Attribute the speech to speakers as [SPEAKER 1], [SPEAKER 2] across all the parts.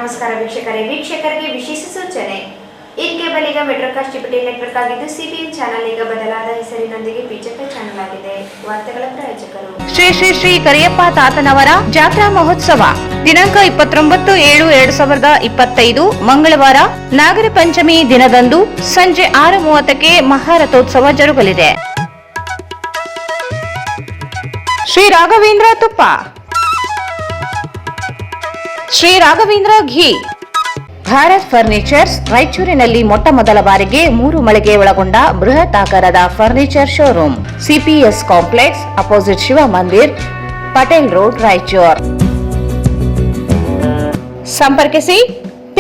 [SPEAKER 1] ನಮಸ್ಕಾರ ವೀಕ್ಷಕರಿಗೆ ವಿಶೇಷ ಸೂಚನೆ. ಇನ್ ಕೇಬಲ್ ಈಗ ಮೆಟ್ರೋಕಾಸ್ಟ್ ಟಿಬಿಟಿ ನೆಟ್ವರ್ಕ್ ಆಗಿದ್ದು ಸಿಬಿಎನ್ ಚಾನೆಲ್ ಈಗ ಬದಲಾದ ಹೆಸರಿನೊಂದಿಗೆ ಪಿಜೆಪಿ ಚಾನೆಲ್ ಆಗಿದೆ. ವಾರ್ತೆಗಳ ಪ್ರಾಯೋಜಕರು
[SPEAKER 2] ಶ್ರೀ ಶ್ರೀ ಶ್ರೀ ಕರಿಯಪ್ಪ ತಾತನವರ ಜಾತ್ರಾ ಮಹೋತ್ಸವ ದಿನಾಂಕ 29/7/2025 ಮಂಗಳವಾರ ನಾಗರ ಪಂಚಮಿ ದಿನದಂದು ಸಂಜೆ 6:30ಕ್ಕೆ ಮಹಾರಥೋತ್ಸವ ಜರುಗಲಿದೆ. ಶ್ರೀ ರಾಘವೇಂದ್ರ ತುಪ್ಪ, ಶ್ರೀ ರಾಘವೇಂದ್ರ ಘೀ, ಭಾರತ್ ಫರ್ನಿಚರ್ಸ್ ರಾಯಚೂರಿನಲ್ಲಿ ಮೊಟ್ಟ ಮೊದಲ ಬಾರಿಗೆ 3 ಮಳಿಗೆ ಒಳಗೊಂಡ ಬೃಹತ್ ಆಕಾರದ furniture showroom, CPS complex opposite Shiva Mandir, Patel road, Raichur. ಸಂಪರ್ಕಿಸಿ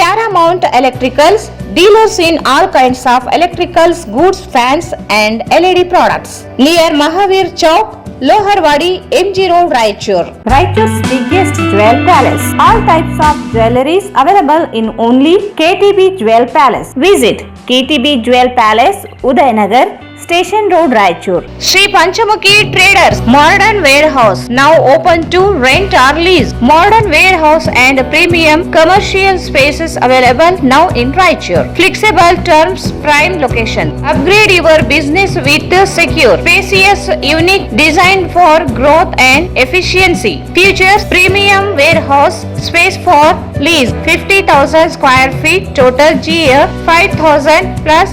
[SPEAKER 2] Paramount electricals, dealers in all kinds of electricals goods, fans and LED products, near Mahavir Chowk, Loharwadi, MG Road, Raichur. Raichur's biggest jewel palace. All types of jewelries available in only KTB Jewel Palace. Visit KTB Jewel Palace, Udayanagar, Station Road, Raichur. Shri Panchamukhi Traders, Modern Warehouse, now open to rent or lease. Modern warehouse and premium commercial spaces available now in Raichur. Flexible terms, prime location. Upgrade your business with secure, spacious, unique design for growth and efficiency. Features premium warehouse space for lease, 50,000 square feet, total GA 5,000 plus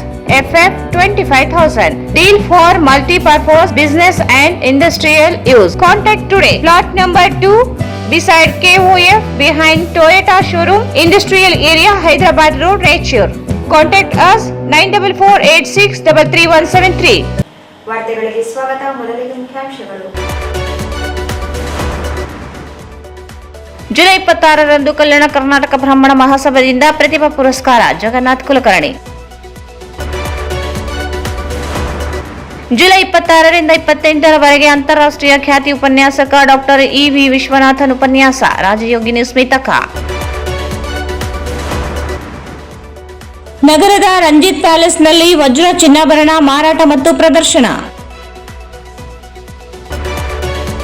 [SPEAKER 2] FF 25,000. Deal for multi-purpose business and industrial use. Contact today. Plot number 2 beside KOF behind Toyota showroom, Industrial Area, Hyderabad Road, Raichur. Contact us 9486333173.
[SPEAKER 1] ವಾರ್ತೆಗಳಿಗೆ ಸ್ವಾಗತ. ಮೊದಲಿಗೆ ಮುಖ್ಯಾಂಶಗಳು.
[SPEAKER 2] July 26ರಂದು Kalyana Karnataka ಬ್ರಾಹ್ಮಣ ಮಹಾಸಭಾದಿಂದ ಪ್ರತಿಭಾ ಪುರಸ್ಕಾರ Jagannath Kulkarni. July 26ರಿಂದ 28ರವರೆಗೆ ಅಂತಾರಾಷ್ಟ್ರೀಯ ಖ್ಯಾತಿ ಉಪನ್ಯಾಸಕ doctor EV. Viswanathan ಉಪನ್ಯಾಸ, ರಾಜಯೋಗಿನಿ ಸ್ಮಿತಕ. ನಗರದ ರಂಜಿತ್ ಪ್ಯಾಲೇಸ್ನಲ್ಲಿ ವಜ್ರ ಚಿನ್ನಾಭರಣ ಮಾರಾಟ ಮತ್ತು ಪ್ರದರ್ಶನ.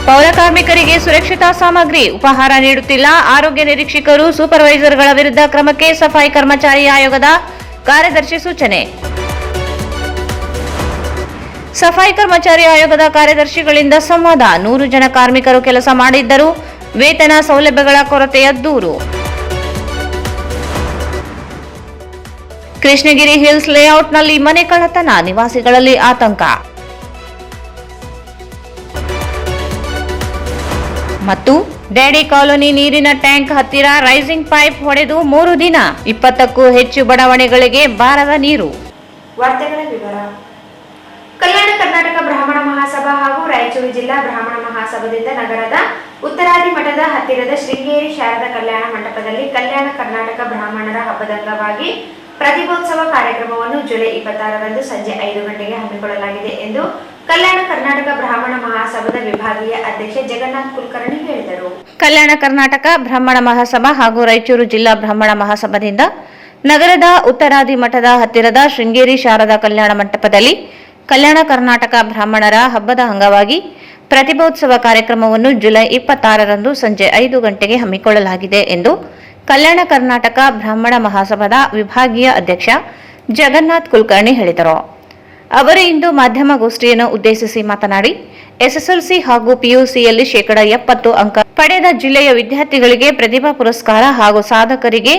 [SPEAKER 2] ಪೌರ ಕಾರ್ಮಿಕರಿಗೆ ಸುರಕ್ಷತಾ ಸಾಮಗ್ರಿ ಉಪಹಾರ ನೀಡುತ್ತಿಲ್ಲ, ಆರೋಗ್ಯ ನಿರೀಕ್ಷಕರು ಸೂಪರ್ವೈಸರ್ಗಳ ವಿರುದ್ಧ ಕ್ರಮಕ್ಕೆ ಸಫಾಯಿ ಕರ್ಮಚಾರಿ ಆಯೋಗದ ಕಾರ್ಯದರ್ಶಿ ಸೂಚನೆ. ಸಫಾಯಿ ಕರ್ಮಚಾರಿ ಆಯೋಗದ ಕಾರ್ಯದರ್ಶಿಗಳಿಂದ ಸಂವಾದ. 100 ಜನ ಕಾರ್ಮಿಕರು ಕೆಲಸ ಮಾಡಿದ್ದರೂ ವೇತನ ಸೌಲಭ್ಯಗಳ ಕೊರತೆಯ ದೂರು. ಕೃಷ್ಣಗಿರಿ ಹಿಲ್ಸ್ ಲೇಔಟ್ನಲ್ಲಿ ಮನೆ ಕಳ್ಳತನ, ನಿವಾಸಿಗಳಲ್ಲಿ ಆತಂಕ. ಮತ್ತು ಡ್ಯಾಡಿ ಕಾಲೋನಿ ನೀರಿನ ಟ್ಯಾಂಕ್ ಹತ್ತಿರ ರೈಸಿಂಗ್ ಪೈಪ್ ಹೊಡೆದು 3 ದಿನ, 20ಕ್ಕೂ ಹೆಚ್ಚು ಬಡಾವಣೆಗಳಿಗೆ ಬಾರದ ನೀರು.
[SPEAKER 1] ವಾರ್ತೆಗಳ ವಿವರ. ಕಲ್ಯಾಣ ಕರ್ನಾಟಕ ಬ್ರಾಹ್ಮಣ ಮಹಾಸಭಾ ಹಾಗೂ ರಾಯಚೂರು ಜಿಲ್ಲಾ ಬ್ರಾಹ್ಮಣ ಮಹಾಸಭಾದಿಂದ ನಗರದ ಉತ್ತರಾದಿ ಮಠದ ಹತ್ತಿರದ ಶೃಂಗೇರಿ ಶಾರದಾ ಕಲ್ಯಾಣ ಮಂಟಪದಲ್ಲಿ ಕಲ್ಯಾಣ ಕರ್ನಾಟಕ ಬ್ರಾಹ್ಮಣರ ಹಬ್ಬದ ಅಂಗವಾಗಿ ಪ್ರತಿಭೋತ್ಸವ ಕಾರ್ಯಕ್ರಮವನ್ನು ಜುಲೈ 26ರಂದು ಸಂಜೆ 5 ಗಂಟೆಗೆ ಹಮ್ಮಿಕೊಳ್ಳಲಾಗಿದೆ ಎಂದು ಕಲ್ಯಾಣ ಕರ್ನಾಟಕ ಬ್ರಾಹ್ಮಣ ಮಹಾಸಭಾದ ವಿಭಾಗೀಯ ಅಧ್ಯಕ್ಷ ಜಗನ್ನಾಥ್ ಕುಲಕರ್ಣಿ ಹೇಳಿದರು.
[SPEAKER 2] ಕಲ್ಯಾಣ ಕರ್ನಾಟಕ ಬ್ರಾಹ್ಮಣ ಮಹಾಸಭಾ ಹಾಗೂ ರಾಯಚೂರು ಜಿಲ್ಲಾ ಬ್ರಾಹ್ಮಣ ಮಹಾಸಭಾದಿಂದ ನಗರದ ಉತ್ತರಾದಿ ಮಠದ ಹತ್ತಿರದ ಶೃಂಗೇರಿ ಶಾರದಾ ಕಲ್ಯಾಣ ಮಂಟಪದಲ್ಲಿ ಕಲ್ಯಾಣ ಕರ್ನಾಟಕ ಬ್ರಾಹ್ಮಣರ ಹಬ್ಬದ ಅಂಗವಾಗಿ ಪ್ರತಿಭೋತ್ಸವ ಕಾರ್ಯಕ್ರಮವನ್ನು ಜುಲೈ 26ರಂದು ಸಂಜೆ 5 ಗಂಟೆಗೆ ಹಮ್ಮಿಕೊಳ್ಳಲಾಗಿದೆ ಎಂದು ಕಲ್ಯಾಣ ಕರ್ನಾಟಕ ಬ್ರಾಹ್ಮಣ ಮಹಾಸಭಾದ ವಿಭಾಗೀಯ ಅಧ್ಯಕ್ಷ ಜಗನ್ನಾಥ್ ಕುಲಕರ್ಣಿ ಹೇಳಿದರು. ಅವರು ಇಂದು ಮಾಧ್ಯಮಗೋಷ್ಠಿಯನ್ನು ಉದ್ದೇಶಿಸಿ ಮಾತನಾಡಿ, ಎಸ್ಎಸ್ಎಲ್ಸಿ ಹಾಗೂ ಪಿಯುಸಿಯಲ್ಲಿ 70% ಅಂಕ ಪಡೆದ ಜಿಲ್ಲೆಯ ವಿದ್ಯಾರ್ಥಿಗಳಿಗೆ ಪ್ರತಿಭಾ ಪುರಸ್ಕಾರ ಹಾಗೂ ಸಾಧಕರಿಗೆ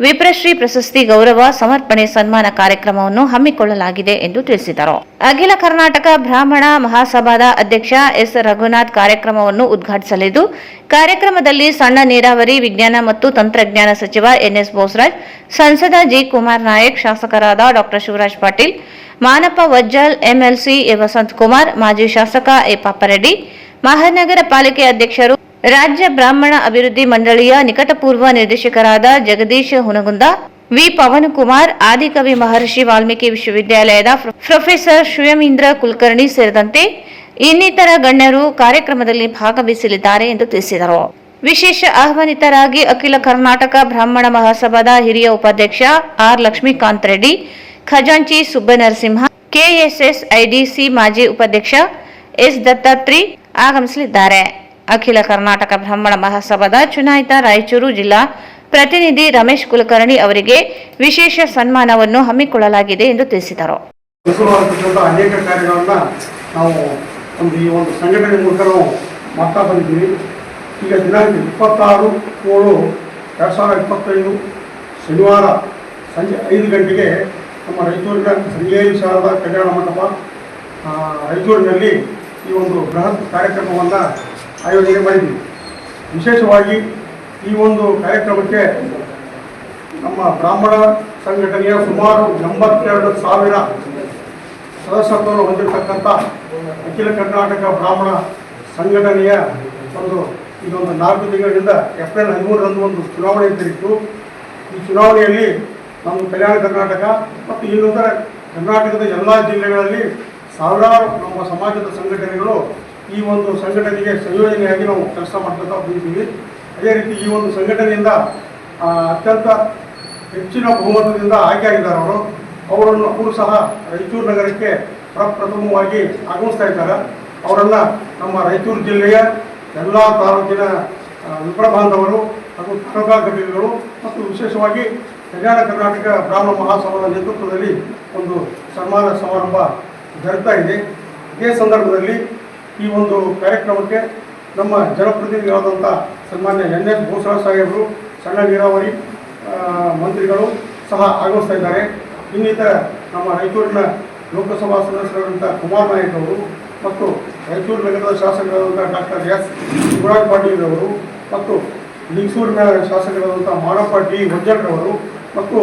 [SPEAKER 2] ವಿಪ್ರಶ್ರೀ ಪ್ರಶಸ್ತಿ ಗೌರವ ಸಮರ್ಪಣೆ ಸನ್ಮಾನ ಕಾರ್ಯಕ್ರಮವನ್ನು ಹಮ್ಮಿಕೊಳ್ಳಲಾಗಿದೆ ಎಂದು ತಿಳಿಸಿದರು. ಅಖಿಲ ಕರ್ನಾಟಕ ಬ್ರಾಹ್ಮಣ ಮಹಾಸಭಾದ ಅಧ್ಯಕ್ಷ ಎಸ್. ರಘುನಾಥ್ ಕಾರ್ಯಕ್ರಮವನ್ನು ಉದ್ಘಾಟಿಸಲಿದ್ದು, ಕಾರ್ಯಕ್ರಮದಲ್ಲಿ ಸಣ್ಣ ನೀರಾವರಿ, ವಿಜ್ಞಾನ ಮತ್ತು ತಂತ್ರಜ್ಞಾನ ಸಚಿವ ಎನ್.ಎಸ್. ಬೋಸರಾಜ್, ಸಂಸದ ಜಿ. ಕುಮಾರ್ ನಾಯಕ್, ಶಾಸಕರಾದ ಡಾ. Shivraj Patil, Manappa Vajjal, MLC A. ವಸಂತ್ ಕುಮಾರ್, ಮಾಜಿ ಶಾಸಕ ಎ. ಪಾಪರೆಡ್ಡಿ, ಮಹಾನಗರ ಪಾಲಿಕೆ ಅಧ್ಯಕ್ಷರು, ರಾಜ್ಯ ಬ್ರಾಹ್ಮಣ ಅಭಿವೃದ್ಧಿ ಮಂಡಳಿಯ ನಿಕಟಪೂರ್ವ ನಿರ್ದೇಶಕರಾದ ಜಗದೀಶ್ ಹುನಗುಂದ, ವಿ. ಪವನಕುಮಾರ್, ಆದಿಕವಿ ಮಹರ್ಷಿ ವಾಲ್ಮೀಕಿ ವಿಶ್ವವಿದ್ಯಾಲಯದ ಪ್ರೊಫೆಸರ್ ಶಿವಮೀಂದ್ರ ಕುಲಕರ್ಣಿ ಸೇರಿದಂತೆ ಇನ್ನಿತರ ಗಣ್ಯರು ಕಾರ್ಯಕ್ರಮದಲ್ಲಿ ಭಾಗವಹಿಸಲಿದ್ದಾರೆ ಎಂದು ತಿಳಿಸಿದರು. ವಿಶೇಷ ಆಹ್ವಾನಿತರಾಗಿ ಅಖಿಲ ಕರ್ನಾಟಕ ಬ್ರಾಹ್ಮಣ ಮಹಾಸಭಾದ ಹಿರಿಯ ಉಪಾಧ್ಯಕ್ಷ ಆರ್. ಲಕ್ಷ್ಮೀಕಾಂತ್ ರೆಡ್ಡಿ, ಖಜಾಂಚಿ ಸುಬ್ಬನರಸಿಂಹ, ಕೆಎಸ್ಎಸ್ ಐಡಿಸಿ ಮಾಜಿ ಉಪಾಧ್ಯಕ್ಷ ಎಸ್. ದತ್ತಾತ್ರಿ ಆಗಮಿಸಲಿದ್ದಾರೆ. ಅಖಿಲ ಕರ್ನಾಟಕ ಬ್ರಾಹ್ಮಣ ಮಹಾಸಭಾದ ಚುನಾಯಿತ ರಾಯಚೂರು ಜಿಲ್ಲಾ ಪ್ರತಿನಿಧಿ ರಮೇಶ್ ಕುಲಕರ್ಣಿ ಅವರಿಗೆ ವಿಶೇಷ ಸನ್ಮಾನವನ್ನು ಹಮ್ಮಿಕೊಳ್ಳಲಾಗಿದೆ ಎಂದು ತಿಳಿಸಿದರು.
[SPEAKER 3] ಅನೇಕ ಕಾರ್ಯಗಳನ್ನು ನಾವು ಈ ಒಂದು ಸಂಘಟನೆ ಮೂಲಕ ನಾವು ಮಾಡ್ತಾ ಬಂದಿದ್ದೀವಿ. ಈಗ ದಿನಾಂಕ 26/7/2025 ಶನಿವಾರ ಸಂಜೆ 5 ಗಂಟೆಗೆ ನಮ್ಮ ರಾಯಚೂರಿನ ಶೃಂಗೇರಿ ಶಾರದಾ ಕಲ್ಯಾಣ ಮಂಟಪ ರಾಯಚೂರಿನಲ್ಲಿ ಈ ಒಂದು ಬೃಹತ್ ಕಾರ್ಯಕ್ರಮವನ್ನು ಆಯೋಜನೆ ಮಾಡಿದ್ದೀವಿ. ವಿಶೇಷವಾಗಿ ಈ ಒಂದು ಕಾರ್ಯಕ್ರಮಕ್ಕೆ ನಮ್ಮ ಬ್ರಾಹ್ಮಣ ಸಂಘಟನೆಯ ಸುಮಾರು 82,000 ಸದಸ್ಯತ್ವವನ್ನು ಹೊಂದಿರತಕ್ಕಂಥ ಅಖಿಲ ಕರ್ನಾಟಕ ಬ್ರಾಹ್ಮಣ ಸಂಘಟನೆಯ ಇದೊಂದು 4 ತಿಂಗಳಿಂದ ಏಪ್ರಿಲ್ 13ರಂದು ಒಂದು ಚುನಾವಣೆ ಜರುಗಿತು. ಈ ಚುನಾವಣೆಯಲ್ಲಿ ನಮ್ಮ ಕಲ್ಯಾಣ ಕರ್ನಾಟಕ ಮತ್ತು ಇನ್ನಿತರ ಕರ್ನಾಟಕದ ಎಲ್ಲ ಜಿಲ್ಲೆಗಳಲ್ಲಿ ಸಾವಿರಾರು ನಮ್ಮ ಸಮಾಜದ ಸಂಘಟನೆಗಳು ಈ ಒಂದು ಸಂಘಟನೆಗೆ ಸಂಯೋಜನೆಯಾಗಿ ನಾವು ಕೆಲಸ ಮಾಡ್ತಾ ಬಂದಿದ್ದೀವಿ. ಅದೇ ರೀತಿ ಈ ಒಂದು ಸಂಘಟನೆಯಿಂದ ಅತ್ಯಂತ ಹೆಚ್ಚಿನ ಬಹುಮತದಿಂದ ಆಯ್ಕೆಯಾಗಿದ್ದಾರೆ. ಅವರು ಸಹ ರಾಯಚೂರು ನಗರಕ್ಕೆ ಪ್ರಪ್ರಥಮವಾಗಿ ಆಗಮಿಸ್ತಾ ಇದ್ದಾರೆ. ಅವರನ್ನು ನಮ್ಮ ರಾಯಚೂರು ಜಿಲ್ಲೆಯ ಎಲ್ಲ ತಾಲೂಕಿನ ವಿಪ್ರ ಬಾಂಧವರು ಹಾಗೂ ತಾಲೂಕಾ ಘಟಕಗಳು ಮತ್ತು ವಿಶೇಷವಾಗಿ ಕಲ್ಯಾಣ ಕರ್ನಾಟಕ ಬ್ರಾಹ್ಮಣ ಮಹಾಸಭಾದ ನೇತೃತ್ವದಲ್ಲಿ ಒಂದು ಸನ್ಮಾನ ಸಮಾರಂಭ ಜರುಗ್ತಾ ಇದೆ. ಇದೇ ಸಂದರ್ಭದಲ್ಲಿ ಈ ಒಂದು ಕಾರ್ಯಕ್ರಮಕ್ಕೆ ನಮ್ಮ ಜನಪ್ರತಿನಿಧಿಗಳಾದಂಥ ಸನ್ಮಾನ್ಯ NS ಭೂಷಣ ಸಾಹೇಬರು, ಸಣ್ಣ ನೀರಾವರಿ ಮಂತ್ರಿಗಳು ಸಹ ಆಗಮಿಸ್ತಾ ಇದ್ದಾರೆ. ಇನ್ನಿತರ ನಮ್ಮ ರಾಯಚೂರಿನ ಲೋಕಸಭಾ ಸದಸ್ಯರಾದಂಥ ಕುಮಾರ್ ನಾಯಕ್ ಅವರು ಮತ್ತು ರಾಯಚೂರು ನಗರದ ಶಾಸಕರಾದಂಥ ಡಾಕ್ಟರ್ S. ಶಿವರಾಜ್ ಪಾಟೀಲ್ ಅವರು ಮತ್ತು ಲಿಂಗಸೂರಿನ ಶಾಸಕರಾದಂಥ ಮಾರಪ್ಪ ಡಿ ವಜ್ಜಡ್ರವರು ಮತ್ತು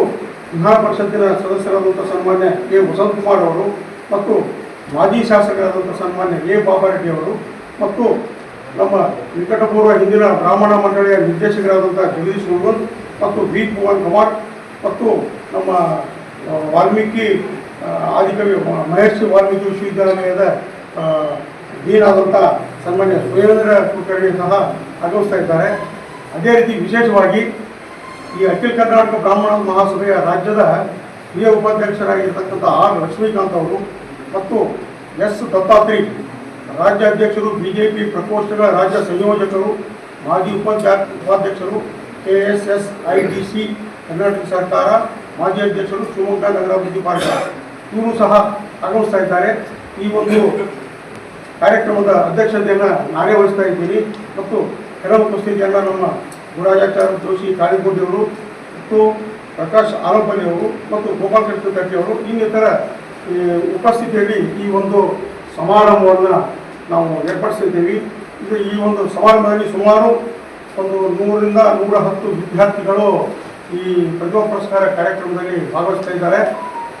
[SPEAKER 3] ವಿಧಾನ ಪರಿಷತ್ತಿನ ಸದಸ್ಯರಾದಂಥ ಸನ್ಮಾನ್ಯ ಕೆ. ವಸಂತಕುಮಾರ್ ಅವರು ಮತ್ತು ಮಾಜಿ ಶಾಸಕರಾದಂಥ ಸನ್ಮಾನ್ಯ ಎ. ಬಾಬಾರೆಡ್ಡಿ ಅವರು ಮತ್ತು ನಮ್ಮ ನಿಕಟಪೂರ್ವ ಹಿಂದಿನ ಬ್ರಾಹ್ಮಣ ಮಂಡಳಿಯ ನಿರ್ದೇಶಕರಾದಂಥ ಜಗದೀಶ್ ಮುರುಗನ್ ಮತ್ತು ಬಿ. ಪವನ್ ಕುಮಾರ್ ಮತ್ತು ನಮ್ಮ ವಾಲ್ಮೀಕಿ ಆದಿಕವಿ ಮಹರ್ಷಿ ವಾಲ್ಮೀಕಿ ವಿಶ್ವವಿದ್ಯಾಲಯದ ಡೀನ್ ಆದಂಥ ಸನ್ಮಾನ್ಯ ಸುರೇಂದ್ರ ಕುಲಕರ್ಣಿ ಸಹ ಆಗಮಿಸ್ತಾ ಇದ್ದಾರೆ. ಅದೇ ರೀತಿ ವಿಶೇಷವಾಗಿ ಈ ಅಖಿಲ ಕರ್ನಾಟಕ ಬ್ರಾಹ್ಮಣ ಮಹಾಸಭೆಯ ರಾಜ್ಯದ ಹಿರಿಯ ಉಪಾಧ್ಯಕ್ಷರಾಗಿರ್ತಕ್ಕಂಥ ಆರ್. ಲಕ್ಷ್ಮೀಕಾಂತ್ ಅವರು ಮತ್ತು S. ದತ್ತಾತ್ರಿ ರಾಜ್ಯಾಧ್ಯಕ್ಷರು, BJP ಪ್ರಕೋಷ್ಠಗಳ ರಾಜ್ಯ ಸಂಯೋಜಕರು, ಮಾಜಿ ಉಪಾಧ್ಯಕ್ಷರು, KSSIDC ಕರ್ನಾಟಕ ಸರ್ಕಾರ ಮಾಜಿ ಅಧ್ಯಕ್ಷರು, ಶಿವಮೊಗ್ಗ ನಗರಾಭಿವೃದ್ಧಿ ಪಾಲಿಕೆ ಇವರು ಸಹ ಆಗಮಿಸ್ತಾ ಇದ್ದಾರೆ. ಈ ಒಂದು ಕಾರ್ಯಕ್ರಮದ ಅಧ್ಯಕ್ಷತೆಯನ್ನು ನಾನೇ ವಹಿಸ್ತಾ ಇದ್ದೀನಿ ಮತ್ತು ಕೆಲ ಉಪಸ್ಥಿತಿಯನ್ನು ನಮ್ಮ ಗುರಾಜಾಚಾರ್ಯ ಜೋಶಿ ಕಾಳಿಗೋಡಿಯವರು ಮತ್ತು ಪ್ರಕಾಶ್ ಆಲಂಪಲ್ಲಿ ಅವರು ಮತ್ತು ಗೋಪಾಲಕೃಷ್ಣ ಕಟ್ಟಿ ಅವರು ಇನ್ನಿತರ ಉಪಸ್ಥಿತಿಯಲ್ಲಿ ಈ ಒಂದು ಸಮಾರಂಭವನ್ನು ನಾವು ಏರ್ಪಡಿಸಿದ್ದೀವಿ. ಈ ಒಂದು ಸಮಾರಂಭದಲ್ಲಿ ಸುಮಾರು ಒಂದು 100ರಿಂದ 110 ವಿದ್ಯಾರ್ಥಿಗಳು ಈ ಪ್ರತಿಭಾ ಪುರಸ್ಕಾರ ಕಾರ್ಯಕ್ರಮದಲ್ಲಿ ಭಾಗವಹಿಸ್ತಾ ಇದ್ದಾರೆ.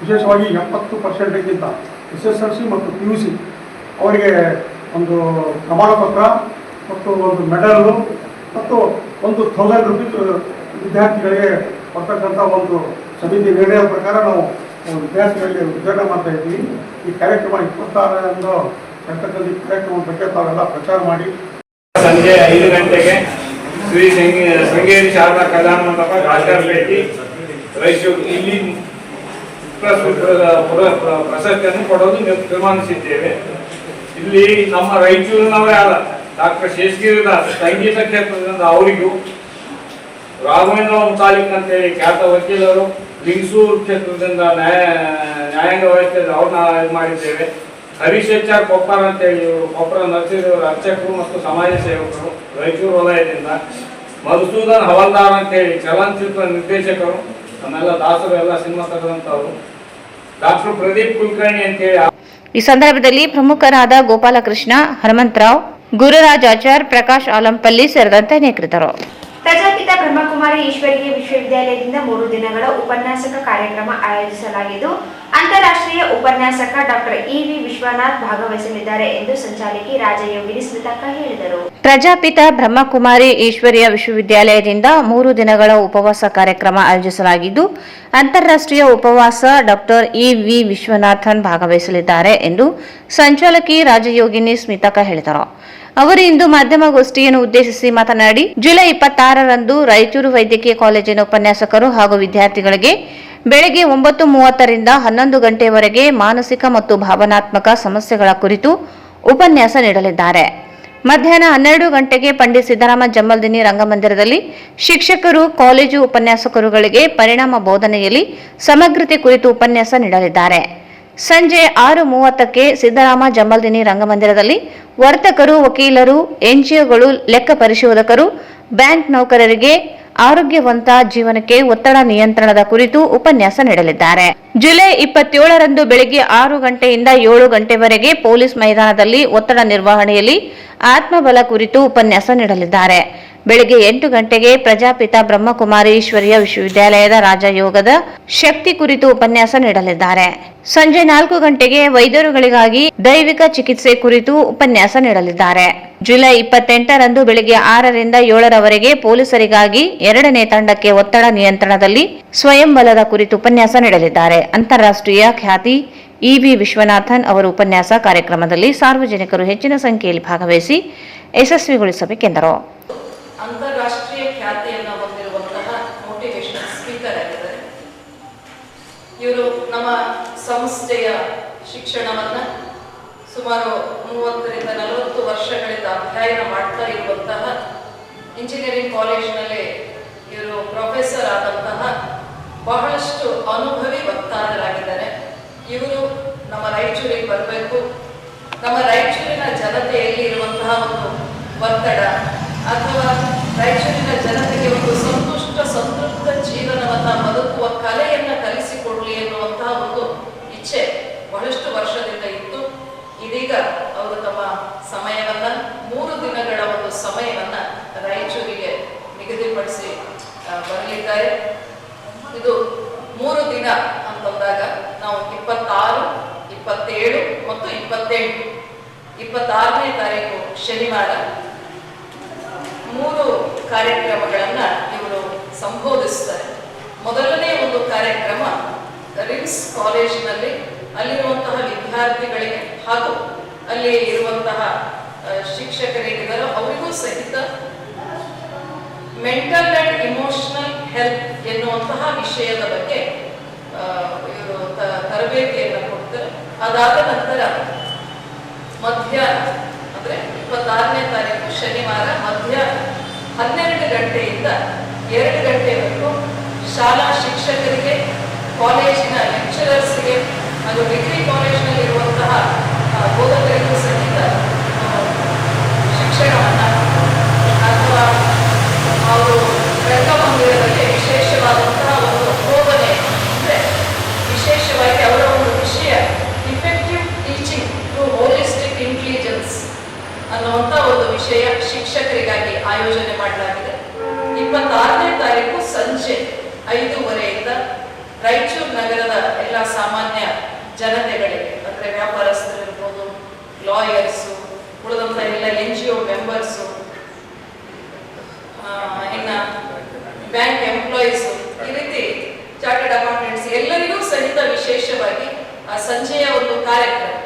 [SPEAKER 3] ವಿಶೇಷವಾಗಿ 70%ಗಿಂತ SSLC ಮತ್ತು PUC ಅವರಿಗೆ ಒಂದು ಪ್ರಮಾಣ ಪತ್ರ ಮತ್ತು ಒಂದು ಮೆಡಲು ಮತ್ತು ಒಂದು 1000 ರೂಪೀಸ್ ವಿದ್ಯಾರ್ಥಿಗಳಿಗೆ ಕೊಡ್ತಕ್ಕಂಥ ಒಂದು ಸಮಿತಿ ನಿರ್ಣಯದ ಪ್ರಕಾರ ನಾವು ವಿದ್ಯಾರ್ಥಿಗಳಿಗೆ ವಿತರಣೆ ಮಾಡ್ತಾ ಇದ್ದೀವಿ. ಈ ಕಾರ್ಯಕ್ರಮ 26ರಂದು ಇರ್ತಕ್ಕಂಥ ಈ ಕಾರ್ಯಕ್ರಮ ಬಗ್ಗೆ ತಾವೆಲ್ಲ ಪ್ರಚಾರ ಮಾಡಿ
[SPEAKER 4] ಸಂಜೆ 5 ಗಂಟೆಗೆ ಶ್ರೀ ಶೃಂಗೇರಿ ಶಾರದಾ ಕಲ್ಯಾಣ ಮಂಟಪ ಗಾಜಾರ್ಪೇಟೆ ರಾಯಚೂರು ಇಲ್ಲಿ ಪ್ರಶಸ್ತಿಯನ್ನು ಕೊಡೋದು ತೀರ್ಮಾನಿಸಿದ್ದೇವೆ. ಇಲ್ಲಿ ನಮ್ಮ ರಾಯಚೂರಿನವರೇ ಆದ ಡಾಕ್ಟರ್ ಶೇಷಗಿರಿದಾಸ್ ಸಂಗೀತ ಕ್ಷೇತ್ರದಿಂದ ಅವರಿಗೂ, ರಾಘವೇಂದ್ರ ತಾಲೂಕ್ ಅಂತೇಳಿ ಖ್ಯಾತ ವಕೀಲರು ಲಿಂಗಸೂರು ಕ್ಷೇತ್ರದಿಂದ ನ್ಯಾಯಾಂಗ ವ್ಯವಸ್ಥೆಯಲ್ಲಿ ಅವ್ರನ್ನ ಇದು ಮಾಡಿದ್ದೇವೆ. ಹರೀಶ್ HR ಕೊಪ್ಪರ ಅಂತೇಳಿ ಇವರು ಕೊಪ್ಪರ ನರಸಿಂಹರ ಅರ್ಚಕರು ಮತ್ತು ಸಮಾಜ ಸೇವಕರು ರಾಯಚೂರು ವಲಯದಿಂದ, ಮಧುಸೂದನ್ ಹವಲ್ದಾರ್ ಅಂತೇಳಿ ಚಲನಚಿತ್ರ ನಿರ್ದೇಶಕರು, ನಮ್ಮೆಲ್ಲ ದಾಸರು ಎಲ್ಲ ಸಿನಿಮಾ ತರದಂಥವ್ರು, ಡಾಕ್ಟರ್ ಪ್ರದೀಪ್ ಕುಲಕರ್ಣಿ ಅಂತೇಳಿ.
[SPEAKER 2] ಈ ಸಂದರ್ಭದಲ್ಲಿ ಪ್ರಮುಖರಾದ ಗೋಪಾಲಕೃಷ್ಣ, ಹನುಮಂತರಾವ್, ಗುರುರಾಜಾಚಾರ್, ಪ್ರಕಾಶ್ ಆಲಂಪಲ್ಲಿ ಸೇರಿದಂತೆ ಅನೇಕರಿದ್ದರು.
[SPEAKER 1] ಪ್ರಜಾಪಿತ ಬ್ರಹ್ಮಕುಮಾರಿ ಈಶ್ವರೀಯ ವಿಶ್ವವಿದ್ಯಾಲಯದಿಂದ 3 ದಿನಗಳ ಉಪನ್ಯಾಸಕ ಕಾರ್ಯಕ್ರಮ ಆಯೋಜಿಸಲಾಗಿದ್ದು, ಅಂತಾರಾಷ್ಟ್ರೀಯ ಉಪನ್ಯಾಸಕ ಡಾಕ್ಟರ್ E.V. ವಿಶ್ವನಾಥ್ ಭಾಗವಹಿಸಲಿದ್ದಾರೆ ಎಂದು ಸಂಚಾಲಕಿ ರಾಜಯೋಗಿನಿ ಸ್ಮಿತಕ್ಕ ಹೇಳಿದರು.
[SPEAKER 2] ಪ್ರಜಾಪಿತ ಬ್ರಹ್ಮಕುಮಾರಿ ಈಶ್ವರೀಯ ವಿಶ್ವವಿದ್ಯಾಲಯದಿಂದ 3 ದಿನಗಳ ಉಪವಾಸ ಕಾರ್ಯಕ್ರಮ ಆಯೋಜಿಸಲಾಗಿದ್ದು, ಅಂತಾರಾಷ್ಟ್ರೀಯ ಉಪವಾಸ ಡಾಕ್ಟರ್ E.V. ವಿಶ್ವನಾಥನ್ ಭಾಗವಹಿಸಲಿದ್ದಾರೆ ಎಂದು ಸಂಚಾಲಕಿ ರಾಜಯೋಗಿನಿ ಸ್ಮಿತಕ್ಕ ಹೇಳಿದರು. ಅವರು ಇಂದು ಮಾಧ್ಯಮಗೋಷ್ಠಿಯನ್ನು ಉದ್ದೇಶಿಸಿ ಮಾತನಾಡಿ, ಜುಲೈ 26ರಂದು ರಾಯಚೂರು ವೈದ್ಯಕೀಯ ಕಾಲೇಜಿನ ಉಪನ್ಯಾಸಕರು ಹಾಗೂ ವಿದ್ಯಾರ್ಥಿಗಳಿಗೆ ಬೆಳಗ್ಗೆ 9:30ರಿಂದ 11 ಗಂಟೆಯವರೆಗೆ ಮಾನಸಿಕ ಮತ್ತು ಭಾವನಾತ್ಮಕ ಸಮಸ್ಯೆಗಳ ಕುರಿತು ಉಪನ್ಯಾಸ ನೀಡಲಿದ್ದಾರೆ. ಮಧ್ಯಾಹ್ನ 12 ಗಂಟೆಗೆ ಪಂಡಿತ್ ಸಿದ್ದರಾಮ ಜಮ್ಮಲ್ದಿನ್ನಿ ರಂಗಮಂದಿರದಲ್ಲಿ ಶಿಕ್ಷಕರು, ಕಾಲೇಜು ಉಪನ್ಯಾಸಕರುಗಳಿಗೆ ಪರಿಣಾಮ ಬೋಧನೆಯಲ್ಲಿ ಸಮಗ್ರತೆ ಕುರಿತು ಉಪನ್ಯಾಸ ನೀಡಲಿದ್ದಾರೆ. ಸಂಜೆ 6:30ಕ್ಕೆ ಸಿದ್ದರಾಮ ಜಮ್ಮಲ್ದಿನ್ನಿ ರಂಗಮಂದಿರದಲ್ಲಿ ವರ್ತಕರು, ವಕೀಲರು, ಎನ್ಜಿಒಗಳು, ಲೆಕ್ಕ ಪರಿಶೋಧಕರು, ಬ್ಯಾಂಕ್ ನೌಕರರಿಗೆ ಆರೋಗ್ಯವಂತ ಜೀವನಕ್ಕೆ ಒತ್ತಡ ನಿಯಂತ್ರಣದ ಕುರಿತು ಉಪನ್ಯಾಸ ನೀಡಲಿದ್ದಾರೆ. ಜುಲೈ 27ರಂದು ಬೆಳಗ್ಗೆ 6 ಗಂಟೆಯಿಂದ 7 ಗಂಟೆವರೆಗೆ ಪೊಲೀಸ್ ಮೈದಾನದಲ್ಲಿ ಒತ್ತಡ ನಿರ್ವಹಣೆಯಲ್ಲಿ ಆತ್ಮಬಲ ಕುರಿತು ಉಪನ್ಯಾಸ ನೀಡಲಿದ್ದಾರೆ. ಬೆಳಗ್ಗೆ 8 ಗಂಟೆಗೆ ಪ್ರಜಾಪಿತ ಬ್ರಹ್ಮಕುಮಾರಿ ಈಶ್ವರೀಯ ವಿಶ್ವವಿದ್ಯಾಲಯದ ರಾಜಯೋಗದ ಶಕ್ತಿ ಕುರಿತು ಉಪನ್ಯಾಸ ನೀಡಲಿದ್ದಾರೆ. ಸಂಜೆ 4 ಗಂಟೆಗೆ ವೈದ್ಯರುಗಳಿಗಾಗಿ ದೈವಿಕ ಚಿಕಿತ್ಸೆ ಕುರಿತು ಉಪನ್ಯಾಸ ನೀಡಲಿದ್ದಾರೆ. ಜುಲೈ 28ರಂದು ಬೆಳಗ್ಗೆ 6ರಿಂದ 7ರವರೆಗೆ ಪೊಲೀಸರಿಗಾಗಿ 2ನೇ ತಂಡಕ್ಕೆ ಒತ್ತಡ ನಿಯಂತ್ರಣದಲ್ಲಿ ಸ್ವಯಂಬಲದ ಕುರಿತು ಉಪನ್ಯಾಸ ನೀಡಲಿದ್ದಾರೆ. ಅಂತಾರಾಷ್ಟ್ರೀಯ ಖ್ಯಾತಿ ಇವಿ ವಿಶ್ವನಾಥನ್ ಅವರ ಉಪನ್ಯಾಸ ಕಾರ್ಯಕ್ರಮದಲ್ಲಿ ಸಾರ್ವಜನಿಕರು ಹೆಚ್ಚಿನ ಸಂಖ್ಯೆಯಲ್ಲಿ ಭಾಗವಹಿಸಿ ಯಶಸ್ವಿಗೊಳಿಸಬೇಕೆಂದರು.
[SPEAKER 5] ಅಂತಾರಾಷ್ಟ್ರೀಯ ಖ್ಯಾತಿಯನ್ನು ಹೊಂದಿರುವಂತಹ ಮೋಟಿವೇಶನಲ್ ಸ್ಪೀಕರ್ ಆಗಿದ್ದಾರೆ. ಇವರು ನಮ್ಮ ಸಂಸ್ಥೆಯ ಶಿಕ್ಷಣವನ್ನ ಸುಮಾರು 30ರಿಂದ 40 ವರ್ಷಗಳಿಂದ ಅಧ್ಯಯನ ಮಾಡ್ತಾ ಇರುವಂತಹ ಇಂಜಿನಿಯರಿಂಗ್ ಕಾಲೇಜಿನಲ್ಲಿ ಇವರು ಪ್ರೊಫೆಸರ್ ಆದಂತಹ ಬಹಳಷ್ಟು ಅನುಭವಿ ವಕ್ತಾರರಾಗಿದ್ದಾರೆ. ಇವರು ನಮ್ಮ ರಾಯಚೂರಿಗೆ ಬರಬೇಕು, ನಮ್ಮ ರಾಯಚೂರಿನ ಜನತೆಯಲ್ಲಿ ಇರುವಂತಹ ಒಂದು ಒತ್ತಡ ಅಥವಾ ರಾಯಚೂರಿನ ಜನತೆಗೆ ಒಂದು ಸಂತೃಪ್ತ ಜೀವನವನ್ನ ಬದುಕುವ ಕಲೆಯನ್ನ ಕಲಿಸಿಕೊಡ್ಲಿ ಎನ್ನುವಂತಹ ಒಂದು ಇಚ್ಛೆ ಬಹಳಷ್ಟು ವರ್ಷದಿಂದ ಇತ್ತು. ಇದೀಗ ಅವರು ತಮ್ಮ ಸಮಯವನ್ನ 3 ದಿನಗಳ ಒಂದು ಸಮಯವನ್ನ ರಾಯಚೂರಿಗೆ ನಿಗದಿಪಡಿಸಿ ಬರಲಿದ್ದಾರೆ. ಇದು 3 ದಿನ ಅಂತಂದಾಗ ನಾವು 26, 27 ಮತ್ತು 28, 26ನೇ ತಾರೀಕು ಶನಿವಾರ 3 ಕಾರ್ಯಕ್ರಮಗಳನ್ನ ಇವರು ಸಂಬೋಧಿಸ್ತಾರೆ. ಮೊದಲನೇ ಒಂದು ಕಾರ್ಯಕ್ರಮ ರಿಮ್ಸ್ ಕಾಲೇಜಿನಲ್ಲಿ ಅಲ್ಲಿರುವಂತಹ ವಿದ್ಯಾರ್ಥಿಗಳಿಗೆ ಹಾಗೂ ಅಲ್ಲಿ ಇರುವಂತಹ ಶಿಕ್ಷಕರೇನಿದ್ದಾರೋ ಅವರಿಗೂ ಸಹಿತ ಮೆಂಟಲ್ ಅಂಡ್ ಇಮೋಷನಲ್ ಹೆಲ್ತ್ ಎನ್ನುವಂತಹ ವಿಷಯದ ಬಗ್ಗೆ ಇವರು ತರಬೇತಿಯನ್ನು ಕೊಡ್ತಾರೆ. ಅದಾದ ನಂತರ ಮಧ್ಯಾಹ್ನ ಅಂದ್ರೆ 26ನೇ ತಾರೀಕು ಶನಿವಾರ ಮಧ್ಯಾಹ್ನ 12 ಗಂಟೆಯಿಂದ 2 ಗಂಟೆವರೆಗೂ ಶಾಲಾ ಶಿಕ್ಷಕರಿಗೆ, ಕಾಲೇಜಿನ ಲೆಕ್ಚರರ್ಸ್ಗೆ ಹಾಗೂ ಡಿಗ್ರಿ ಕಾಲೇಜಿನಲ್ಲಿ ಇರುವಂತಹ ಬೋಧಕರಿಗೂ ಸಹಿತ ಶಿಕ್ಷಣವನ್ನ ಅಥವಾ ಅವರು ರಂಗಮಂದಿರದಲ್ಲಿ ವಿಶೇಷವಾದಂತಹ ಒಂದು ಬೋಧನೆ ಅಂದ್ರೆ ವಿಶೇಷವಾಗಿ ಅವರ ಒಂದು ವಿಷಯ effective teaching to holistic intelligence ಅನ್ನುವಂಥ ಒಂದು ವಿಷಯ ಶಿಕ್ಷಕರಿಗಾಗಿ ಆಯೋಜನೆ ಮಾಡಲಾಗಿದೆ. 26ನೇ ತಾರೀಕು ಸಂಜೆ 5:30ರಿಂದ ರಾಯಚೂರು ನಗರದ ಎಲ್ಲ ಸಾಮಾನ್ಯ ಜನತೆಗಳಿಗೆ ಅಂದ್ರೆ ವ್ಯಾಪಾರಸ್ಥರಿರ್ಬೋದು, ಲಾಯರ್ಸು, ಉಳಿದಂತ ಎಲ್ಲ NGO ಮೆಂಬರ್ಸು, ಇನ್ನ ಬ್ಯಾಂಕ್ ಎಂಪ್ಲಾಯೀಸ್, ಈ ರೀತಿ ಚಾರ್ಟರ್ಡ್ ಅಕೌಂಟೆಂಟ್ಸ್ ಎಲ್ಲರಿಗೂ ಸಹಿತ ವಿಶೇಷವಾಗಿ ಆ ಸಂಜೆಯ ಒಂದು ಕಾರ್ಯಕ್ರಮ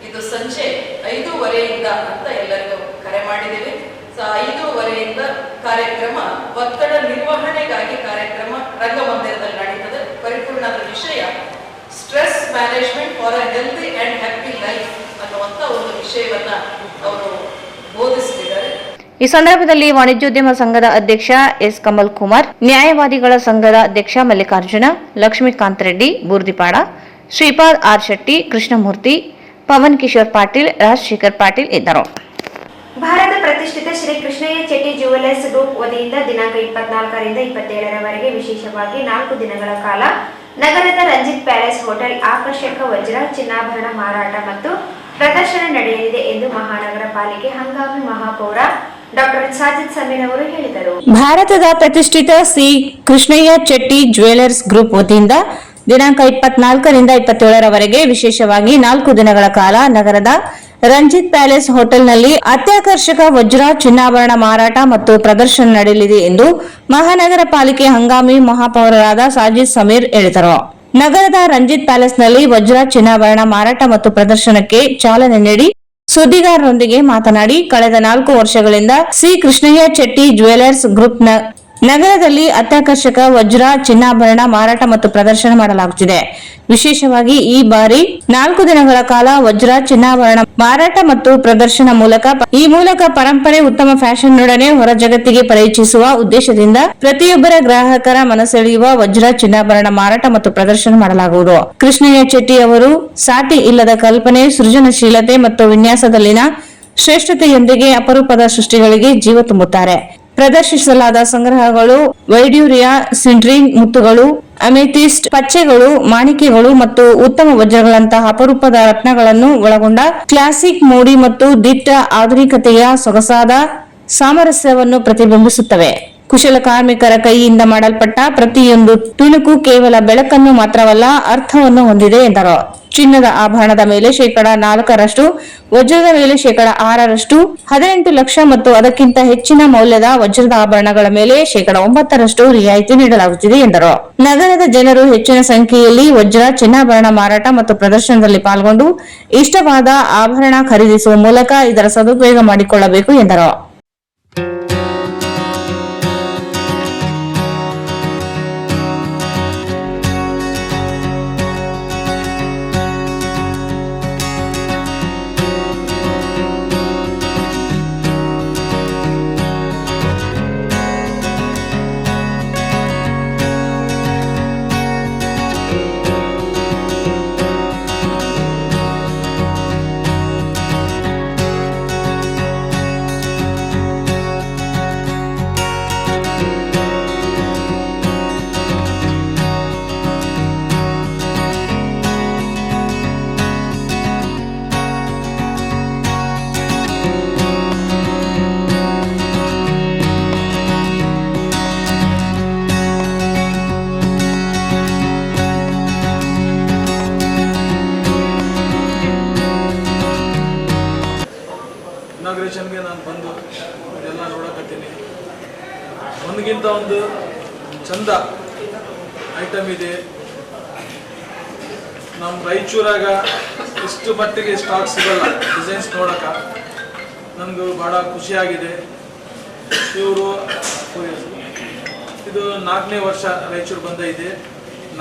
[SPEAKER 5] ಇದು ಸಂಜೆ 5:30ರಿಂದ ಅಂತ ಎಲ್ಲರಿಗೂ ಕರೆ ಮಾಡಿದ್ದೇವೆ. 5:30ರಿಂದ ಕಾರ್ಯಕ್ರಮ ಒತ್ತಡ ನಿರ್ವಹಣೆಗಾಗಿ ಕಾರ್ಯಕ್ರಮ ರಂಗಮಂದಿರದಲ್ಲಿ ನಡೀತದೆ. ಪರಿಪೂರ್ಣದ ವಿಷಯ stress management for a healthy and happy life ಅನ್ನುವಂತ ಒಂದು ವಿಷಯವನ್ನ ಅವರು ಬೋಧಿಸಿದ್ದಾರೆ.
[SPEAKER 2] ಈ ಸಂದರ್ಭದಲ್ಲಿ ವಾಣಿಜ್ಯೋದ್ಯಮ ಸಂಘದ ಅಧ್ಯಕ್ಷ ಎಸ್ ಕಮಲ್ ಕುಮಾರ್, ನ್ಯಾಯವಾದಿಗಳ ಸಂಘದ ಅಧ್ಯಕ್ಷ ಮಲ್ಲಿಕಾರ್ಜುನ, ಲಕ್ಷ್ಮೀಕಾಂತ್ ರೆಡ್ಡಿ ಬೂರ್ದಿಪಾಡ, ಶ್ರೀಪಾದ್ ಆರ್ ಶೆಟ್ಟಿ, ಕೃಷ್ಣಮೂರ್ತಿ, ಪವನ್ ಕಿಶೋರ್ ಪಾಟೀಲ್, ರಾಜಶೇಖರ್ ಪಾಟೀಲ್ ಇದ್ದರು.
[SPEAKER 1] ಭಾರತ ಪ್ರತಿಷ್ಠಿತ ಶ್ರೀ ಕೃಷ್ಣಯ್ಯ ಚೆಟ್ಟಿ ಜ್ಯುವೆಲರ್ಸ್ ಗ್ರೂಪ್ ವತಿಯಿಂದ ದಿನಾಂಕ 24ರಿಂದ 27ರವರೆಗೆ ವಿಶೇಷವಾಗಿ 4 ದಿನಗಳ ಕಾಲ ನಗರದ ರಂಜಿತ್ ಪ್ಯಾಲೇಸ್ ಹೋಟೆಲ್ ಆಕರ್ಷಕ ವಜ್ರ ಚಿನ್ನಾಭರಣ ಮಾರಾಟ ಮತ್ತು ಪ್ರದರ್ಶನ ನಡೆಯಲಿದೆ ಎಂದು ಮಹಾನಗರ ಪಾಲಿಕೆ ಹಂಗಾಮಿ ಮಹಾಪೌರ ಡಾಕ್ಟರ್ ಸಾಜಿದ್ ಸಮೀರ್ ಅವರು ಹೇಳಿದರು.
[SPEAKER 2] ಭಾರತದ ಪ್ರತಿಷ್ಠಿತ ಶ್ರೀ ಕೃಷ್ಣಯ್ಯ ಚೆಟ್ಟಿ ಜ್ಯುವೆಲರ್ಸ್ ಗ್ರೂಪ್ ವತಿಯಿಂದ ದಿನಾಂಕ 24ರಿಂದ 27ರವರೆಗೆ ವಿಶೇಷವಾಗಿ 4 ದಿನಗಳ ಕಾಲ ನಗರದ ರಂಜಿತ್ ಪ್ಯಾಲೇಸ್ ಹೋಟೆಲ್ನಲ್ಲಿ ಅತ್ಯಾಕರ್ಷಕ ವಜ್ರ ಚಿನ್ನಾಭರಣ ಮಾರಾಟ ಮತ್ತು ಪ್ರದರ್ಶನ ನಡೆಯಲಿದೆ ಎಂದು ಮಹಾನಗರ ಪಾಲಿಕೆ ಹಂಗಾಮಿ ಮಹಾಪೌರರಾದ ಸಾಜಿದ್ ಸಮೀರ್ ಹೇಳಿದರು. ನಗರದ ರಂಜಿತ್ ಪ್ಯಾಲೇಸ್ನಲ್ಲಿ ವಜ್ರ ಚಿನ್ನಾಭರಣ ಮಾರಾಟ ಮತ್ತು ಪ್ರದರ್ಶನಕ್ಕೆ ಚಾಲನೆ ನೀಡಿ ಸುದ್ದಿಗಾರರೊಂದಿಗೆ ಮಾತನಾಡಿ, ಕಳೆದ 4 ವರ್ಷಗಳಿಂದ ಶ್ರೀ ಕೃಷ್ಣಯ್ಯ ಚೆಟ್ಟಿ ಜ್ಯುವೆಲರ್ಸ್ ಗ್ರೂಪ್ನ ನಗರದಲ್ಲಿ ಅತ್ಯಾಕರ್ಷಕ ವಜ್ರ ಚಿನ್ನಾಭರಣ ಮಾರಾಟ ಮತ್ತು ಪ್ರದರ್ಶನ ಮಾಡಲಾಗುತ್ತಿದೆ. ವಿಶೇಷವಾಗಿ ಈ ಬಾರಿ 4 ದಿನಗಳ ಕಾಲ ವಜ್ರ ಚಿನ್ನಾಭರಣ ಮಾರಾಟ ಮತ್ತು ಪ್ರದರ್ಶನ ಮೂಲಕ ಪರಂಪರೆ ಉತ್ತಮ ಫ್ಯಾಷನ್ ನೊಡನೆ ಹೊರ ಜಗತ್ತಿಗೆ ಪರಿಚಯಿಸುವ ಉದ್ದೇಶದಿಂದ ಪ್ರತಿಯೊಬ್ಬರ ಗ್ರಾಹಕರ ಮನಸೆಳೆಯುವ ವಜ್ರ ಚಿನ್ನಾಭರಣ ಮಾರಾಟ ಮತ್ತು ಪ್ರದರ್ಶನ ಮಾಡಲಾಗುವುದು. ಕೃಷ್ಣಯ್ಯ ಚೆಟ್ಟಿ ಅವರು ಸಾಟಿ ಇಲ್ಲದ ಕಲ್ಪನೆ, ಸೃಜನಶೀಲತೆ ಮತ್ತು ವಿನ್ಯಾಸದಲ್ಲಿನ ಶ್ರೇಷ್ಠತೆಯೊಂದಿಗೆ ಅಪರೂಪದ ಸೃಷ್ಟಿಗಳಿಗೆ ಜೀವ ತುಂಬುತ್ತಾರೆ. ಪ್ರದರ್ಶಿಸಲಾದ ಸಂಗ್ರಹಗಳು ವೈಡ್ಯೂರಿಯಾ, ಸಿಂಡ್ರಿಂಗ್ ಮುತ್ತುಗಳು, ಅಮೆಥಿಸ್ಟ್, ಪಚ್ಚೆಗಳು, ಮಾಣಿಕ್ಯಗಳು ಮತ್ತು ಉತ್ತಮ ವಜ್ರಗಳಂತಹ ಅಪರೂಪದ ರತ್ನಗಳನ್ನು ಒಳಗೊಂಡ ಕ್ಲಾಸಿಕ್ ಮೋಡಿ ಮತ್ತು ದಿಟ್ಟ ಆಧುನಿಕತೆಯ ಸೊಗಸಾದ ಸಾಮರಸ್ಯವನ್ನು ಪ್ರತಿಬಿಂಬಿಸುತ್ತವೆ. ಕುಶಲ ಕಾರ್ಮಿಕರ ಕೈಯಿಂದ ಮಾಡಲ್ಪಟ್ಟ ಪ್ರತಿಯೊಂದು ತುಣುಕು ಕೇವಲ ಬೆಳಕನ್ನು ಮಾತ್ರವಲ್ಲ, ಅರ್ಥವನ್ನು ಹೊಂದಿದೆ ಎಂದರು. ಚಿನ್ನದ ಆಭರಣದ ಮೇಲೆ 4% ವಜ್ರದ ಮೇಲೆ 6%, 18 ಲಕ್ಷ ಮತ್ತು ಅದಕ್ಕಿಂತ ಹೆಚ್ಚಿನ ಮೌಲ್ಯದ ವಜ್ರದ ಆಭರಣಗಳ ಮೇಲೆ 9% ರಿಯಾಯಿತಿ ನೀಡಲಾಗುತ್ತಿದೆ ಎಂದರು. ನಗರದ ಜನರು ಹೆಚ್ಚಿನ ಸಂಖ್ಯೆಯಲ್ಲಿ ವಜ್ರ ಚಿನ್ನಾಭರಣ ಮಾರಾಟ ಮತ್ತು ಪ್ರದರ್ಶನದಲ್ಲಿ ಪಾಲ್ಗೊಂಡು ಇಷ್ಟವಾದ ಆಭರಣ ಖರೀದಿಸುವ ಮೂಲಕ ಇದರ ಸದುಪಯೋಗ ಮಾಡಿಕೊಳ್ಳಬೇಕು ಎಂದರು.
[SPEAKER 6] ಇನಾಗ್ರೇಷನ್ಗೆ ನಾನು ಬಂದು ಇದೆಲ್ಲ ನೋಡಕತ್ತೀನಿ. ಒಂದಕ್ಕಿಂತ ಒಂದು ಚಂದ ಐಟಮ್ ಇದೆ. ನಮ್ಮ ರಾಯಚೂರಾಗ ಇಷ್ಟು ಮಟ್ಟಿಗೆ ಸ್ಟಾಕ್ ಸಿಗಲ್ಲ ಡಿಸೈನ್ಸ್ ನೋಡೋಕೆ. ನನಗೂ ಭಾಳ ಖುಷಿಯಾಗಿದೆ. ಇದು 4ನೇ ವರ್ಷ ರಾಯಚೂರು ಬಂದೈತೆ.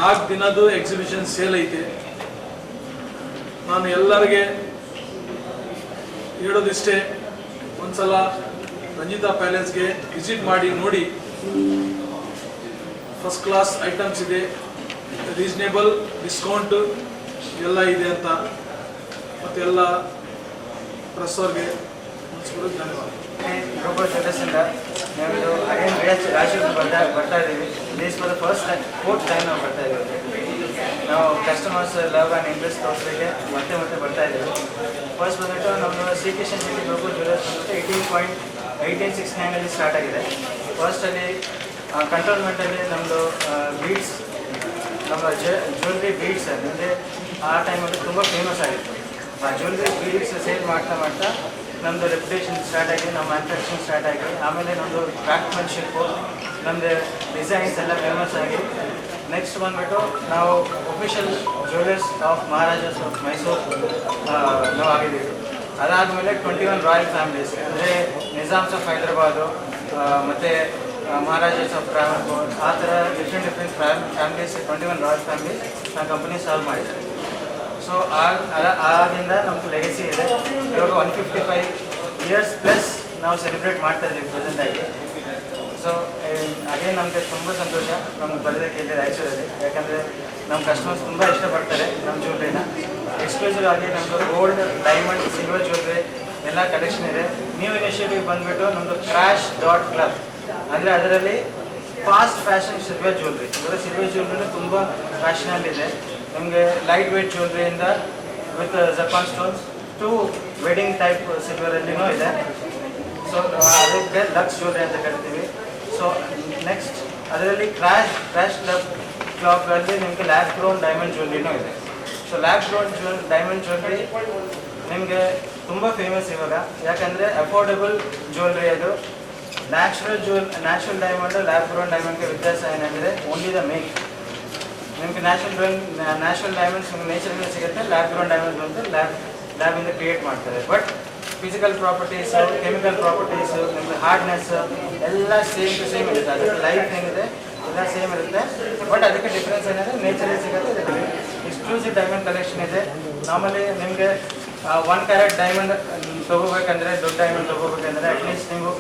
[SPEAKER 6] 4 ದಿನದ್ದು ಎಕ್ಸಿಬಿಷನ್ ಸೇಲ್ ಐತೆ. ನಾನು ಎಲ್ಲರಿಗೆ ಹೇಳೋದಿಷ್ಟೇ, ಒಂದ್ಸಲ ರಂಜಿತಾ ಪ್ಯಾಲೇಸ್ಗೆ ವಿಸಿಟ್ ಮಾಡಿ ನೋಡಿ. ಫಸ್ಟ್ ಕ್ಲಾಸ್ ಐಟಮ್ಸ್ ಇದೆ, ರೀಸನೇಬಲ್ ಡಿಸ್ಕೌಂಟ್ ಎಲ್ಲ ಇದೆ ಅಂತ. ಮತ್ತೆಲ್ಲ ಪ್ರೆಸ್ ಅವ್ರಿಗೆ ಧನ್ಯವಾದ.
[SPEAKER 7] ಗ್ಲೋಬಲ್ ಜ್ಯುವೆಲ್ಲರ್ಸಿಂದ ನಮ್ಮದು ಅಗೇನ್ ರಾಯಚೂರು ಬರ್ತಾ ಇದ್ದೀವಿ. This for the first time 4th time ನಾವು ಬರ್ತಾ ಇದ್ದೀವಿ. ನಾವು ಕಸ್ಟಮರ್ಸ್ ಲವ್ ಆ್ಯಂಡ್ ಇಂಟ್ರೆಸ್ಟ್ ತೋರಿಸಲಿಕ್ಕೆ ಮತ್ತೆ ಬರ್ತಾ ಇದ್ದೀವಿ. ಫಸ್ಟ್ ಬಂದ್ಬಿಟ್ಟು ನಮ್ಮದು C K Shetty global jewellers ಬಂದ್ಬಿಟ್ಟು 18.1869 ಸ್ಟಾರ್ಟ್ ಆಗಿದೆ. ಫಸ್ಟಲ್ಲಿ ಕಂಟ್ರೋಲ್ಮೆಂಟಲ್ಲಿ ನಮ್ಮದು ಬೀಡ್ಸ್, ನಮ್ಮ ಜ್ಯುವೆಲ್ರಿ ಬೀಡ್ಸ್ ಅಂದರೆ ಆ ಟೈಮಲ್ಲಿ ತುಂಬ ಫೇಮಸ್ ಆಗಿತ್ತು. ಆ ಜ್ಯುವೆಲ್ರಿ ಬೀಡ್ಸ್ ಸೇಲ್ ಮಾಡ್ತಾ ನಮ್ಮದು ರೆಪ್ಯುಟೇಷನ್ ಸ್ಟಾರ್ಟ್ ಆಗಿ, ನಮ್ಮ ಮ್ಯಾನುಫ್ಯಾಕ್ಚರಿಂಗ್ ಸ್ಟಾರ್ಟ್ ಆಗಿ, ಆಮೇಲೆ ನಮ್ಮದು ಕ್ರಾಫ್ಟ್ಮನ್ಶಿಪ್ಪು, ನಮ್ಮದು ಡಿಸೈನ್ಸ್ ಎಲ್ಲ ಫೇಮಸ್ ಆಗಿ ನೆಕ್ಸ್ಟ್ ಬಂದುಬಿಟ್ಟು ನಾವು official jewellers of Maharajas of Mysuru ನಾವು ಆಗಿದ್ದೀವಿ. ಅದಾದಮೇಲೆ 21 ರಾಯಲ್ ಫ್ಯಾಮಿಲೀಸ್ ಅಂದರೆ ನಿಜಾಮ್ಸ್ ಆಫ್ ಹೈದರಾಬಾದು ಮತ್ತು ಮಹಾರಾಜಾಸ್ ಆಫ್ ಟ್ರಾವೆನ್ಕೋರ್, ಆ ಥರ ಡಿಫ್ರೆಂಟ್ ಫ್ಯಾಮಿಲೀಸ್ 21 ರಾಯಲ್ ಫ್ಯಾಮಿಲೀಸ್ ನಮ್ಮ ಕಂಪನಿ ಸಾಲ್ವ್ ಮಾಡಿದ್ದಾರೆ. ಸೊ ಆಗಿಂದ ನಮ್ಮದು ಲೆಗಸಿ ಇದೆ. ಇವಾಗ 155 ಇಯರ್ಸ್ ಪ್ಲಸ್ ನಾವು ಸೆಲೆಬ್ರೇಟ್ ಮಾಡ್ತಾ ಇದ್ದೀವಿ ಪ್ರೆಸೆಂಟಾಗಿ. ಸೊ ಅದೇ ನಮಗೆ ತುಂಬ ಸಂತೋಷ ನಮ್ಗೆ ಬರೋದಕ್ಕೆ ಇಲ್ಲಿ ರಾಯಚೂರಲ್ಲಿ. ಯಾಕಂದರೆ ನಮ್ಮ ಕಸ್ಟಮರ್ಸ್ ತುಂಬ ಇಷ್ಟಪಡ್ತಾರೆ ನಮ್ಮ ಜ್ಯುವೆಲ್ರಿನ. ಎಕ್ಸ್ಕ್ಲೂಸಿವ್ ಆಗಿ ನಮ್ಮದು ಗೋಲ್ಡ್, ಡೈಮಂಡ್, ಸಿಲ್ವರ್ ಜ್ಯುವೆಲ್ರಿ ಎಲ್ಲ ಕಲೆಕ್ಷನ್ ಇದೆ. ನ್ಯೂ ಇನಿಷಿಯೇಟಿವ್ ಬಂದುಬಿಟ್ಟು ನಮ್ಮದು crash.club ಅಂದರೆ ಅದರಲ್ಲಿ ಫಾಸ್ಟ್ ಫ್ಯಾಷನ್ ಸಿಲ್ವರ್ ಜ್ಯುವೆಲ್ರಿ. ಇವಾಗ ಸಿಲ್ವರ್ ಜ್ಯುವೆಲ್ರಿನೂ ತುಂಬ ಫ್ಯಾಷನಲ್ಲಿದೆ. ನಮಗೆ ಲೈಟ್ ವೇಟ್ ಜ್ಯುವೆಲ್ರಿಯಿಂದ with Japan stones to wedding type ಸಿಲ್ವರಲ್ಲಿನೂ ಇದೆ. ಸೊ ಅದಕ್ಕೆ ಲಕ್ಸ್ ಜ್ಯುವೆಲ್ರಿ ಅಂತ ಕರಿತೀವಿ. ಸೊ ನೆಕ್ಸ್ಟ್ ಅದರಲ್ಲಿ ಕ್ರಾಶ್ ಕ್ಲಾಬ್ಗಳಲ್ಲಿ ನಿಮಗೆ ಲ್ಯಾಬ್ ಗ್ರೋನ್ ಡೈಮಂಡ್ ಜ್ಯುವೆಲ್ರಿನೂ ಇದೆ. So lab grown diamond jewellery ನಿಮಗೆ ತುಂಬ ಫೇಮಸ್ ಇವಾಗ. ಯಾಕಂದರೆ ಅಫೋರ್ಡೆಬಲ್ ಜ್ಯುವೆಲ್ರಿ ಅದು. ನ್ಯಾಚುರಲ್ ಡೈಮಂಡ್, ಲ್ಯಾಬ್ ಗ್ರೋನ್ ಡೈಮಂಡ್ಗೆ ವ್ಯತ್ಯಾಸ ಏನಂದರೆ ಓನ್ಲಿ ದ ಮೇಕ್. ನಿಮಗೆ ನ್ಯಾಚುರಲ್ ಡೈಮಂಡ್ಸ್ ನಿಮಗೆ ನೇಚರಲ್ಲಿ ಸಿಗುತ್ತೆ. ಲ್ಯಾಬ್ ಗ್ರೋನ್ ಡೈಮಂಡ್ಸ್ ಅಂತ ಲ್ಯಾಬಿಂದ ಕ್ರಿಯೇಟ್ ಮಾಡ್ತಾರೆ. But physical properties, chemical properties, ನಿಮಗೆ ಹಾರ್ಡ್ನೆಸ್ ಎಲ್ಲ ಸೇಮ್ ಟು ಸೇಮ್ ಇರುತ್ತೆ. ಅದಕ್ಕೆ ಲೈಫ್ ಏನಿದೆ ಎಲ್ಲ ಸೇಮ್ ಇರುತ್ತೆ. ಬಟ್ ಅದಕ್ಕೆ ಡಿಫ್ರೆನ್ಸ್ ಏನಿದೆ, ನೇಚರಲ್ಲಿ ಸಿಗುತ್ತೆ. ಇದಕ್ಕೆ ಎಕ್ಸ್ಕ್ಲೂಸಿವ್ ಡೈಮಂಡ್ ಕಲೆಕ್ಷನ್ ಇದೆ. ನಾರ್ಮಲಿ ನಿಮಗೆ 1 ಕ್ಯಾರೆಟ್ ಡೈಮಂಡ್ ತೊಗೋಬೇಕಂದ್ರೆ, ದೊಡ್ಡ ಡೈಮಂಡ್ ತೊಗೋಬೇಕಂದ್ರೆ ಅಟ್ಲೀಸ್ಟ್ ನೀವು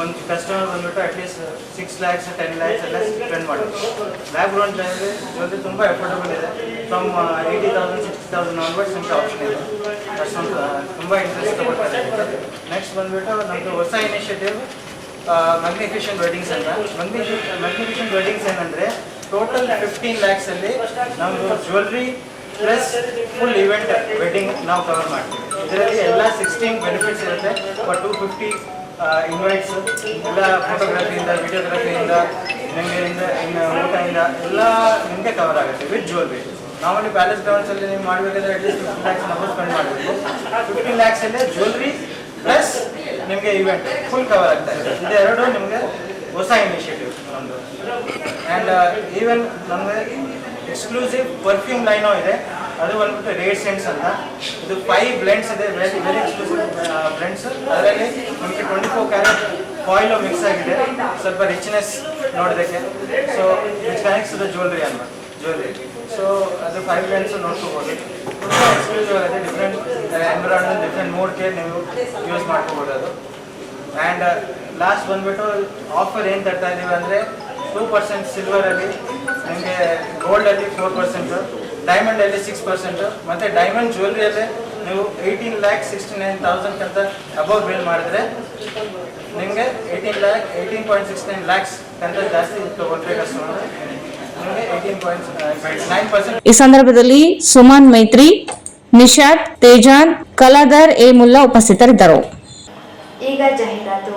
[SPEAKER 7] ಒಂದು ಕಸ್ಟಮರ್ ಬಂದುಬಿಟ್ಟು ಅಟ್ಲೀಸ್ಟ್ 6 lakhs 10 lakhs ಎಲ್ಲ ಸ್ಪೆಂಡ್ ಮಾಡೋದು. ಲ್ಯಾಬ್ ಗ್ರೌಂಡ್ ಜೊತೆ ತುಂಬ ಎಫೋರ್ಡಬಲ್ ಇದೆ. ಫ್ರಮ್ 80,000 60,000 ಆನ್ವರ್ಡ್ಸ್ ನಿಮಗೆ ಆಪ್ಷನ್ ಇದೆ. ಅಷ್ಟೊಂದು ತುಂಬ ಇಂಟ್ರೆಸ್ಟ್ ತಗೊಳ್ತಾರೆ. ನೆಕ್ಸ್ಟ್ ಬಂದುಬಿಟ್ಟು ನಮ್ಮದು ಹೊಸ ಇನಿಷಿಯೇಟಿವ್ ಮ್ಯಾಗ್ನಿಫಿಷೆಂಟ್ ವೆಡ್ಡಿಂಗ್ಸ್ ಅಂತ. ಮ್ಯಾಗ್ನಿಫಿಷೆಂಟ್ ವೆಡ್ಡಿಂಗ್ಸ್ ಏನಂದರೆ ಟೋಟಲ್ 15 lakhs ಅಲ್ಲಿ ನಮ್ಮದು jewellery plus full event wedding ನಾವು ಕವರ್ ಮಾಡ್ತೀವಿ. ಇದರಲ್ಲಿ ಎಲ್ಲ 16 ಬೆನಿಫಿಟ್ಸ್ ಇರುತ್ತೆ. 250 ಇನ್ವೈಟ್ಸ್ ಎಲ್ಲ ಫೋಟೋಗ್ರಫಿಯಿಂದ, ವಿಡಿಯೋಗ್ರಫಿಯಿಂದ, ನಿಮಗೆ ಇನ್ನು ಊಟದಿಂದ ಎಲ್ಲ ನಿಮಗೆ ಕವರ್ ಆಗುತ್ತೆ ವಿತ್ ಜ್ಯುವೆಲ್ರಿ. ನಾರ್ಮಲಿ ಪ್ಯಾಲೇಸ್ ಗ್ರೌಂಡ್ಸಲ್ಲಿ ನೀವು ಮಾಡಬೇಕಾದ್ರೆ ಅಟ್ಲೀಸ್ಟ್ 15 lakhs ನಾವು ಸ್ಪೆಂಡ್ ಮಾಡಬೇಕು. 15 lakhs ಅಲ್ಲಿ ಜ್ಯುವೆಲ್ರಿ ಪ್ಲಸ್ ನಿಮಗೆ ಇವೆಂಟ್ ಫುಲ್ ಕವರ್ ಆಗ್ತಾ ಇದೆ. ಇದೆರಡು ನಿಮಗೆ ಹೊಸ ಇನಿಷಿಯೇಟಿವ್ ನಮ್ಮದು. ಆ್ಯಂಡ್ ಈವನ್ ನಮಗೆ ಎಕ್ಸ್ಕ್ಲೂಸಿವ್ ಪರ್ಫ್ಯೂಮ್ ಲೈನೂ ಇದೆ. ಅದು ಬಂದ್ಬಿಟ್ಟು ರೇಡ್ ಸೆಂಟ್ಸ್ ಅಂತ. ಇದು 5 ಬ್ಲೆಂಡ್ಸ್ ಇದೆ, ವೆರಿ ಎಕ್ಸ್ಕ್ಲೂಸಿವ್ ಬ್ಲೆಂಡ್ಸ್. ಅದರಲ್ಲಿ ನಮಗೆ 24 ಕ್ಯಾರೆಟ್ ಫಾಯಿಲು ಮಿಕ್ಸ್ ಆಗಿದೆ, ಸ್ವಲ್ಪ ರಿಚ್ನೆಸ್ ನೋಡೋದಕ್ಕೆ. So it's connects to the jewellery so ಅದು 5 ಬ್ಲೆಂಡ್ಸ್ ನೋಡ್ಕೋಬೋದು. ಎಕ್ಸ್ಕ್ಲೂಸಿವ್ ಆಗಿದೆ. ಡಿಫ್ರೆಂಟ್ ಎನ್ವಿರಾನ್ಮೆಂಟ್, ಡಿಫ್ರೆಂಟ್ ಮೂಡ್ಗೆ ನೀವು ಯೂಸ್ ಮಾಡ್ಕೋಬೋದು ಅದು. ಆ್ಯಂಡ್ ಲಾಸ್ಟ್ ಬಂದುಬಿಟ್ಟು ಆಫರ್ ಏನು ತರ್ತಾ ಇದ್ದೀವಿ ಅಂದರೆ 2% ಸಿಲ್ವರಲ್ಲಿ, ನಿಮಗೆ ಗೋಲ್ಡಲ್ಲಿ 4%, ಡೈಮಂಡಲ್ಲಿ 6%, ಮತ್ತು ಡೈಮಂಡ್ ಜ್ಯುವೆಲ್ರಿಯಲ್ಲೇ ನೀವು 18,69,000 ಅಂತ ಅಬೌವ್ ಬಿಲ್ ಮಾಡಿದ್ರೆ ನಿಮಗೆ 18.69 lakhs ಅಂತ ಜಾಸ್ತಿ ತೊಗೊಂಡ್ರೆ ಕಸ್ಟಮರ್ ನಿಮಗೆ 18.9%.
[SPEAKER 2] ಈ ಸಂದರ್ಭದಲ್ಲಿ ಸುಮನ್ ಮೈತ್ರಿ, ನಿಶಾದ್, ತೇಜಾನ್, ಕಲಾಧರ್ ಎ ಮುಲ್ಲಾ ಉಪಸ್ಥಿತರಿದ್ದರು.
[SPEAKER 1] ಈಗ ಜಾಹೀರಾತು.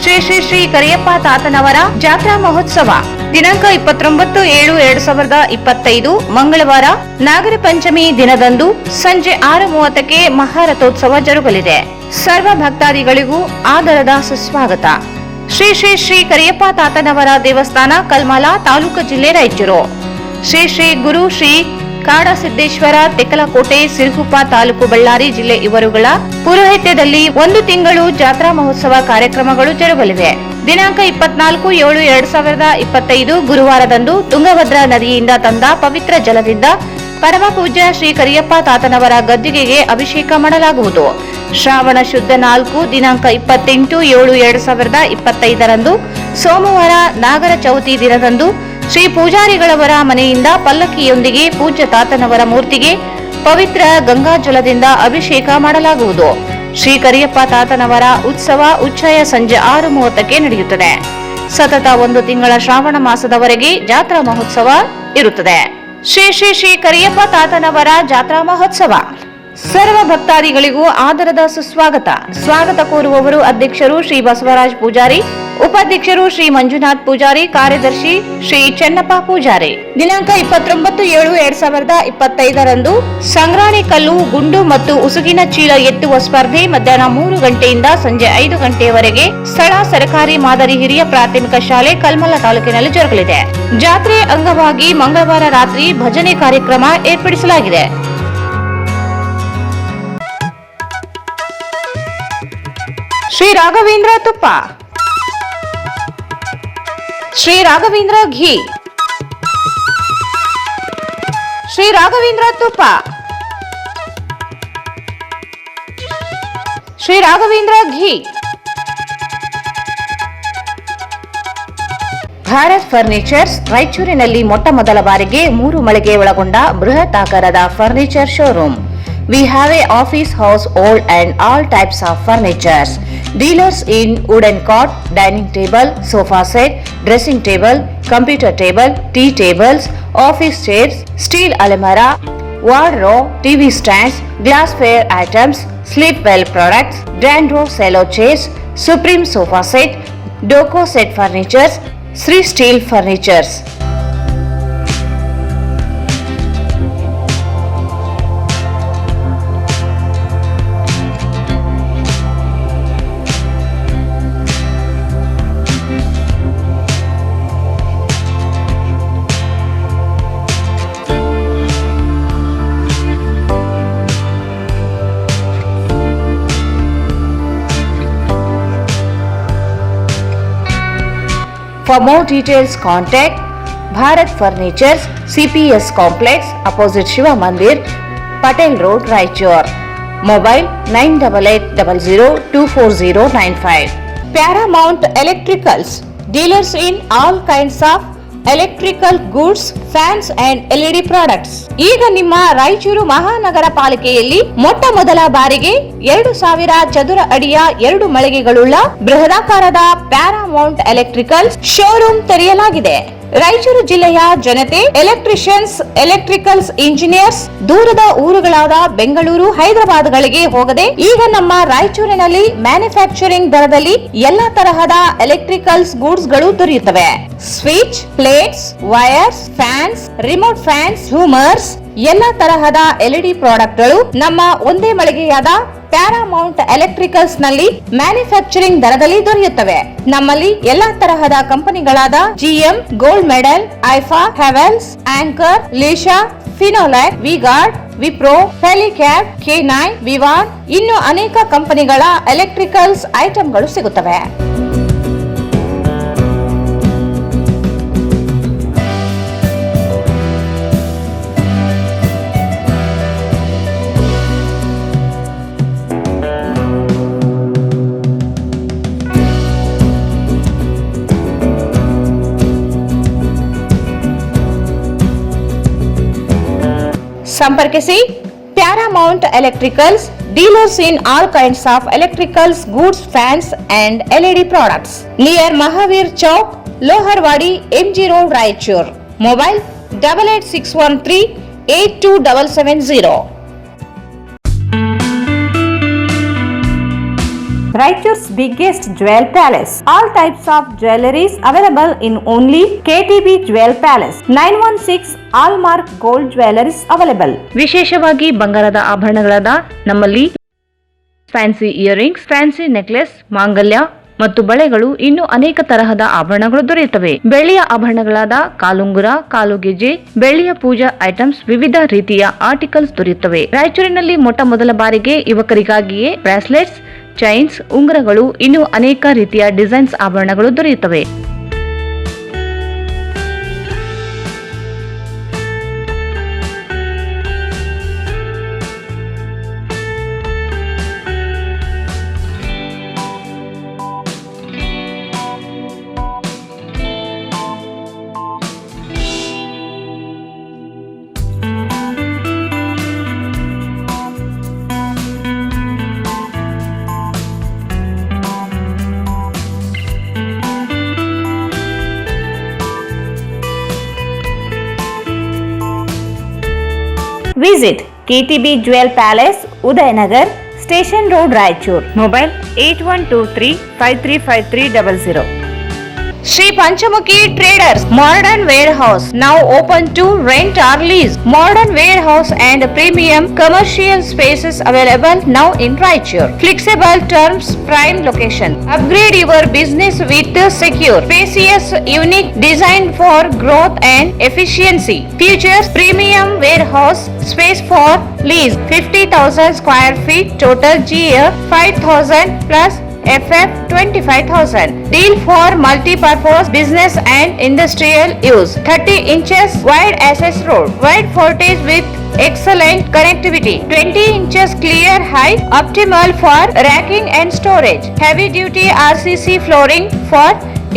[SPEAKER 2] ಶ್ರೀ ಶ್ರೀ ಶ್ರೀ ಕರಿಯಪ್ಪ ತಾತನವರ ಜಾತ್ರಾ ಮಹೋತ್ಸವ ದಿನಾಂಕ 29/7/2025 ಮಂಗಳವಾರ ನಾಗರ ಪಂಚಮಿ ದಿನದಂದು ಸಂಜೆ 6:30ಕ್ಕೆ ಮಹಾರಥೋತ್ಸವ ಜರುಗಲಿದೆ. ಸರ್ವ ಭಕ್ತಾದಿಗಳಿಗೂ ಆದರದ ಸುಸ್ವಾಗತ. ಶ್ರೀ ಶ್ರೀ ಶ್ರೀ ಕರಿಯಪ್ಪ ತಾತನವರ ದೇವಸ್ಥಾನ, ಕಲ್ಮಲ, ತಾಲೂಕು, ಜಿಲ್ಲೆ, ರಾಯಚೂರು. ಶ್ರೀ ಶ್ರೀ ಗುರು ಶ್ರೀ ಕಾಡಸಿದ್ದೇಶ್ವರ, ತೆಕ್ಕಲಕೋಟೆ, ಸಿರುಗುಪ್ಪ, ತಾಲೂಕು, ಬಳ್ಳಾರಿ ಜಿಲ್ಲೆ ಇವರುಗಳ ಪುರೋಹಿತ್ಯದಲ್ಲಿ 1 ತಿಂಗಳು ಜಾತ್ರಾ ಮಹೋತ್ಸವ ಕಾರ್ಯಕ್ರಮಗಳು ಜರುಗಲಿವೆ. ದಿನಾಂಕ 24/7/2025 ಗುರುವಾರದಂದು ತುಂಗಭದ್ರಾ ನದಿಯಿಂದ ತಂದ ಪವಿತ್ರ ಜಲದಿಂದ ಪರಮ ಪೂಜ್ಯ ಶ್ರೀ ಕರಿಯಪ್ಪ ತಾತನವರ ಗದ್ದಿಗೆಗೆ ಅಭಿಷೇಕ ಮಾಡಲಾಗುವುದು. ಶ್ರಾವಣ ಶುದ್ಧ 4 ದಿನಾಂಕ 28/7/2025 ಸೋಮವಾರ ನಾಗರ ಚೌತಿ ದಿನದಂದು ಶ್ರೀ ಪೂಜಾರಿಗಳವರ ಮನೆಯಿಂದ ಪಲ್ಲಕ್ಕಿಯೊಂದಿಗೆ ಪೂಜ್ಯ ತಾತನವರ ಮೂರ್ತಿಗೆ ಪವಿತ್ರ ಗಂಗಾಜಲದಿಂದ ಅಭಿಷೇಕ ಮಾಡಲಾಗುವುದು. ಶ್ರೀ ಕರಿಯಪ್ಪ ತಾತನವರ ಉತ್ಸವ ಉಚ್ಛಯ ಸಂಜೆ 6:30ಕ್ಕೆ ನಡೆಯುತ್ತದೆ. ಸತತ 1 ತಿಂಗಳ ಶ್ರಾವಣ ಮಾಸದವರೆಗೆ ಜಾತ್ರಾ ಮಹೋತ್ಸವ ಇರುತ್ತದೆ. ಶ್ರೀ ಶ್ರೀ ಶ್ರೀ ಕರಿಯಪ್ಪ ತಾತನವರ ಜಾತ್ರಾ ಮಹೋತ್ಸವ ಸರ್ವ ಭಕ್ತಾದಿಗಳಿಗೂ ಆದರದ ಸುಸ್ವಾಗತ. ಸ್ವಾಗತ ಕೋರುವವರು ಅಧ್ಯಕ್ಷರು ಶ್ರೀ ಬಸವರಾಜ್ ಪೂಜಾರಿ, ಉಪಾಧ್ಯಕ್ಷರು ಶ್ರೀ ಮಂಜುನಾಥ್ ಪೂಜಾರಿ, ಕಾರ್ಯದರ್ಶಿ ಶ್ರೀ ಚೆನ್ನಪ್ಪ ಪೂಜಾರಿ. ದಿನಾಂಕ 29/7/2025 ಸಂಗ್ರಾಣಿ ಕಲ್ಲು, ಗುಂಡು ಮತ್ತು ಉಸುಗಿನ ಚೀಲ ಎತ್ತುವ ಸ್ಪರ್ಧೆ ಮಧ್ಯಾಹ್ನ 3 ಗಂಟೆಯಿಂದ ಸಂಜೆ 5 ಗಂಟೆಯವರೆಗೆ ಸ್ಥಳ ಸರ್ಕಾರಿ ಮಾದರಿ ಹಿರಿಯ ಪ್ರಾಥಮಿಕ ಶಾಲೆ, ಕಲ್ಮಲ ತಾಲೂಕಿನಲ್ಲಿ ಜರುಗಲಿದೆ. ಜಾತ್ರೆ ಅಂಗವಾಗಿ ಮಂಗಳವಾರ ರಾತ್ರಿ ಭಜನೆ ಕಾರ್ಯಕ್ರಮ ಏರ್ಪಡಿಸಲಾಗಿದೆ. ಶ್ರೀ ರಾಘವೇಂದ್ರ ತುಪ್ಪ, ಶ್ರೀ ರಾಘವೇಂದ್ರ ಘೀ, ಶ್ರೀ ರಾಘವೇಂದ್ರ ತುಪ್ಪ, ಶ್ರೀ ರಾಘವೇಂದ್ರ ಘೀ. ಭಾರತ್ ಫರ್ನಿಚರ್ಸ್ ರಾಯಚೂರಿನಲ್ಲಿ ಮೊಟ್ಟ ಮೊದಲ ಬಾರಿಗೆ 3 ಮಳಿಗೆ ಒಳಗೊಂಡ ಬೃಹತ್ ಆಕಾರದ furniture showroom. We have a office house, old and all types of furnitures. Dealers in wooden cot, dining table, sofa set, dressing table, computer table, tea tables, office chairs, steel almirah, wardrobe, TV stands, glassware items, sleepwell products, Dandro cello chairs, Supreme sofa set, Doco set furnitures, Sri Steel furnitures. For more details, contact Bharat Furnitures, CPS Complex, opposite Shiva Mandir, Patel Road, Raichur. Mobile 9880024095. Paramount Electricals, dealers in all kinds of electrical goods, fans and LED products. ಈಗ ನಿಮ್ಮ ರಾಯಚೂರು ಮಹಾನಗರ ಪಾಲಿಕೆಯಲ್ಲಿ ಮೊಟ್ಟ ಮೊದಲ ಬಾರಿಗೆ 2000 ಚದುರ ಅಡಿಯ 2 ಮಳಿಗೆಗಳುಳ್ಳ ಬೃಹದಾಕಾರದ Paramount electricals showroom ತೆರೆಯಲಾಗಿದೆ. ರಾಯಚೂರು ಜಿಲ್ಲೆಯ ಜನತೆ, ಎಲೆಕ್ಟ್ರಿಷಿಯನ್ಸ್, ಎಲೆಕ್ಟ್ರಿಕಲ್ಸ್ ಇಂಜಿನಿಯರ್ಸ್ ದೂರದ ಊರುಗಳಾದ ಬೆಂಗಳೂರು, ಹೈದರಾಬಾದ್ಗಳಿಗೆ ಹೋಗದೆ ಈಗ ನಮ್ಮ ರಾಯಚೂರಿನಲ್ಲಿ ಮ್ಯಾನುಫ್ಯಾಕ್ಚರಿಂಗ್ ದರದಲ್ಲಿ ಎಲ್ಲಾ ತರಹದ ಎಲೆಕ್ಟ್ರಿಕಲ್ಸ್ ಗೂಡ್ಸ್ ಗಳು ದೊರೆಯುತ್ತವೆ. Switch, plates, wires, fans, remote fans, ಝೂಮರ್ಸ್, ಎಲ್ಲಾ ತರಹದ LED ಪ್ರಾಡಕ್ಟ್ ಗಳು ನಮ್ಮ ಒಂದೇ ಮಳಿಗೆಯಾದ ಪ್ಯಾರಾಮೌಂಟ್ ಎಲೆಕ್ಟ್ರಿಕಲ್ಸ್ ನಲ್ಲಿ ಮ್ಯಾನುಫ್ಯಾಕ್ಚರಿಂಗ್ ದರದಲ್ಲಿ ದೊರೆಯುತ್ತವೆ. ನಮ್ಮಲ್ಲಿ ಎಲ್ಲಾ ತರಹದ ಕಂಪನಿಗಳಾದ GM, ಗೋಲ್ಡ್ ಮೆಡಲ್, ಐಫಾ, ಹೆವೆಲ್ಸ್, ಆಂಕರ್, ಲೀಶಾ, ಫಿನೋಲ್ಯಾಕ್, ವಿಗಾರ್ಡ್, ವಿಪ್ರೋ, ಹೆಲಿಕ್ಯಾಬ್, K9, ವಿವಾನ್ ಇನ್ನು ಅನೇಕ ಕಂಪನಿಗಳ ಎಲೆಕ್ಟ್ರಿಕಲ್ಸ್ ಐಟಂಗಳು ಸಿಗುತ್ತವೆ. ಸಂಪರ್ಕಿಸಿ Paramount electricals, dealers in all kinds of electricals goods, fans and LED products, near Mahavir Chowk, Loharwadi, MG road, Raichur. Mobile 8861382770. Raichur's biggest jewel palace. All types of jewelries available in only KTB Jewel Palace. 916 Allmark Gold Jewelries available. ವಿಶೇಷವಾಗಿ ಬಂಗಾರದ ಆಭರಣಗಳಾದ ನಮ್ಮಲ್ಲಿ fancy earrings, fancy necklace, ಮಾಂಗಲ್ಯ ಮತ್ತು ಬಳೆಗಳು ಇನ್ನು ಅನೇಕ ತರಹದ ಆಭರಣಗಳು ದೊರೆಯುತ್ತವೆ. ಬೆಳ್ಳಿಯ ಆಭರಣಗಳಾದ ಕಾಲುಂಗುರ, ಕಾಲುಗೆಜೆ, ಬೆಳ್ಳಿಯ ಪೂಜಾ ಐಟಮ್ಸ್, ವಿವಿಧ ರೀತಿಯ ಆರ್ಟಿಕಲ್ಸ್ ದೊರೆಯುತ್ತವೆ. ರಾಯಚೂರಿನಲ್ಲಿ ಮೊಟ್ಟ ಮೊದಲ ಬಾರಿಗೆ ಯುವಕರಿಗಾಗಿಯೇ ಬ್ರಾಸ್ಲೆಟ್ಸ್, ಚೈನ್ಸ್, ಉಂಗುರಗಳು ಇನ್ನು ಅನೇಕ ರೀತಿಯ ಡಿಸೈನ್ಸ್ ಆಭರಣಗಳು ದೊರೆಯುತ್ತವೆ. Visit KTB Jewel Palace, Udayanagar, Station Road, Raichur. Mobile 8123535300. Sri Panchamukhi Traders Modern Warehouse now open to rent or lease. Modern warehouse and premium commercial spaces available now in Raichur. Flexible terms, prime location. Upgrade your business with secure, spacious, unique design for growth and efficiency. Features premium warehouse space for lease, 50,000 square feet, total GA 5,000 plus FF 25,000. Deal for multi-purpose business and industrial use. 30 inches wide access road. Wide frontage with excellent connectivity. 20 inches clear height, optimal for racking and storage. Heavy duty RCC flooring for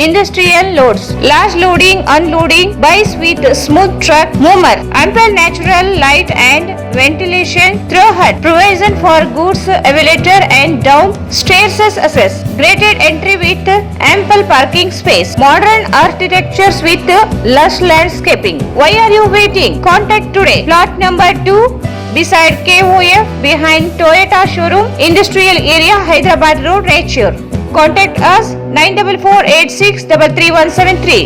[SPEAKER 2] industrial loads. Large loading, unloading, bikes with smooth truck movement. Ample natural light and ventilation through HUD. Provision for goods elevator and down stairs access. Graded entry with ample parking space. Modern architectures with lush landscaping. Why are you waiting? Contact today. Plot number 2 beside KOF behind Toyota showroom, Industrial Area, Hyderabad Road, Raichur. Contact us 9446333173.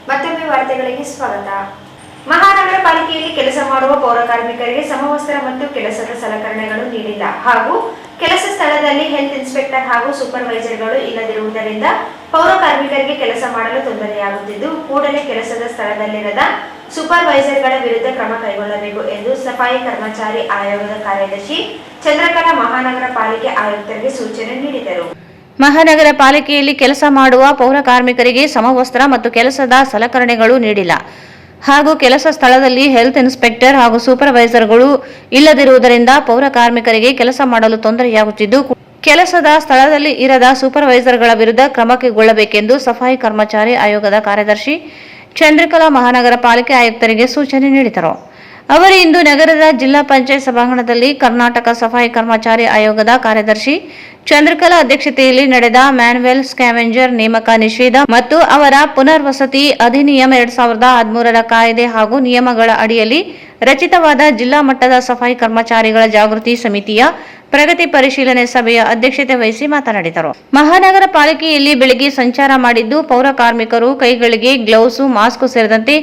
[SPEAKER 1] ಮತ್ತೊಮ್ಮೆ ವಾರ್ತೆಗಳಿಗೆ ಸ್ವಾಗತ. ಮಹಾನಗರ ಪಾಲಿಕೆಯಲ್ಲಿ ಕೆಲಸ ಮಾಡುವ ಪೌರ ಕಾರ್ಮಿಕರಿಗೆ ಸಮವಸ್ತ್ರ ಮತ್ತು ಕೆಲಸದ ಸಲಕರಣೆಗಳು ನೀಡಿಲ್ಲ ಹಾಗೂ ಕೆಲಸ ಸ್ಥಳದಲ್ಲಿ ಹೆಲ್ತ್ ಇನ್ಸ್ಪೆಕ್ಟರ್ ಹಾಗೂ ಸೂಪರ್ವೈಸರ್ಗಳು ಇಲ್ಲದಿರುವುದರಿಂದ ಪೌರ ಕಾರ್ಮಿಕರಿಗೆ ಕೆಲಸ ಮಾಡಲು ತೊಂದರೆಯಾಗುತ್ತಿದ್ದು ಕೂಡಲೇ ಕೆಲಸದ ಸ್ಥಳದಲ್ಲಿರದ ಸೂಪರ್ವೈಸರ್ಗಳ ವಿರುದ್ಧ ಕ್ರಮ ಕೈಗೊಳ್ಳಬೇಕು ಎಂದು ಸಫಾಯಿ ಕರ್ಮಚಾರಿ ಆಯೋಗದ ಕಾರ್ಯದರ್ಶಿ ಚಂದ್ರಕಲಾ ಮಹಾನಗರ ಪಾಲಿಕೆ ಆಯುಕ್ತರಿಗೆ ಸೂಚನೆ ನೀಡಿದರು.
[SPEAKER 2] ಮಹಾನಗರ ಪಾಲಿಕೆಯಲ್ಲಿ ಕೆಲಸ ಮಾಡುವ ಪೌರ ಕಾರ್ಮಿಕರಿಗೆ ಸಮವಸ್ತ್ರ ಮತ್ತು ಕೆಲಸದ ಸಲಕರಣೆಗಳು ನೀಡಿಲ್ಲ ಹಾಗೂ ಕೆಲಸ ಸ್ಥಳದಲ್ಲಿ ಹೆಲ್ತ್ ಇನ್ಸ್ಪೆಕ್ಟರ್ ಹಾಗೂ ಸೂಪರ್ವೈಸರ್ಗಳು ಇಲ್ಲದಿರುವುದರಿಂದ ಪೌರ ಕಾರ್ಮಿಕರಿಗೆ ಕೆಲಸ ಮಾಡಲು ತೊಂದರೆಯಾಗುತ್ತಿದ್ದು ಕೆಲಸದ ಸ್ಥಳದಲ್ಲಿ ಇರದ ಸೂಪರ್ವೈಸರ್ಗಳ ವಿರುದ್ಧ ಕ್ರಮ ಕೈಗೊಳ್ಳಬೇಕೆಂದು ಸಫಾಯಿ ಕರ್ಮಚಾರಿ ಆಯೋಗದ ಕಾರ್ಯದರ್ಶಿ ಚಂದ್ರಕಲಾ ಮಹಾನಗರ ಪಾಲಿಕೆ ಆಯುಕ್ತರಿಗೆ ಸೂಚನೆ ನೀಡಿದರು. ಅವರು ಇಂದು ನಗರದ ಜಿಲ್ಲಾ ಪಂಚಾಯತ್ ಸಭಾಂಗಣದಲ್ಲಿ ಕರ್ನಾಟಕ ಸಫಾಯಿ ಕರ್ಮಚಾರಿ ಆಯೋಗದ ಕಾರ್ಯದರ್ಶಿ ಚಂದ್ರಕಲಾ ಅಧ್ಯಕ್ಷತೆಯಲ್ಲಿ ನಡೆದ ಮ್ಯಾನ್ಯುಯಲ್ ಸ್ಕ್ಯಾವೆಂಜರ್ ನೇಮಕ ನಿಷೇಧ ಮತ್ತು ಅವರ ಪುನರ್ವಸತಿ ಅಧಿನಿಯಮ 2013ರ ಕಾಯ್ದೆ ಹಾಗೂ ನಿಯಮಗಳ ಅಡಿಯಲ್ಲಿ ರಚಿತವಾದ ಜಿಲ್ಲಾ ಮಟ್ಟದ ಸಫಾಯಿ ಕರ್ಮಚಾರಿಗಳ ಜಾಗೃತಿ ಸಮಿತಿಯ ಪ್ರಗತಿ ಪರಿಶೀಲನೆ ಸಭೆಯ ಅಧ್ಯಕ್ಷತೆ ವಹಿಸಿ ಮಾತನಾಡಿದರು. ಮಹಾನಗರ ಪಾಲಿಕೆಯಲ್ಲಿ ಬೆಳಗ್ಗೆ ಸಂಚಾರ ಮಾಡಿದ್ದು ಪೌರ ಕಾರ್ಮಿಕರು ಕೈಗಳಿಗೆ ಗ್ಲೌಸ್, ಮಾಸ್ಕ್ ಸೇರಿದಂತೆ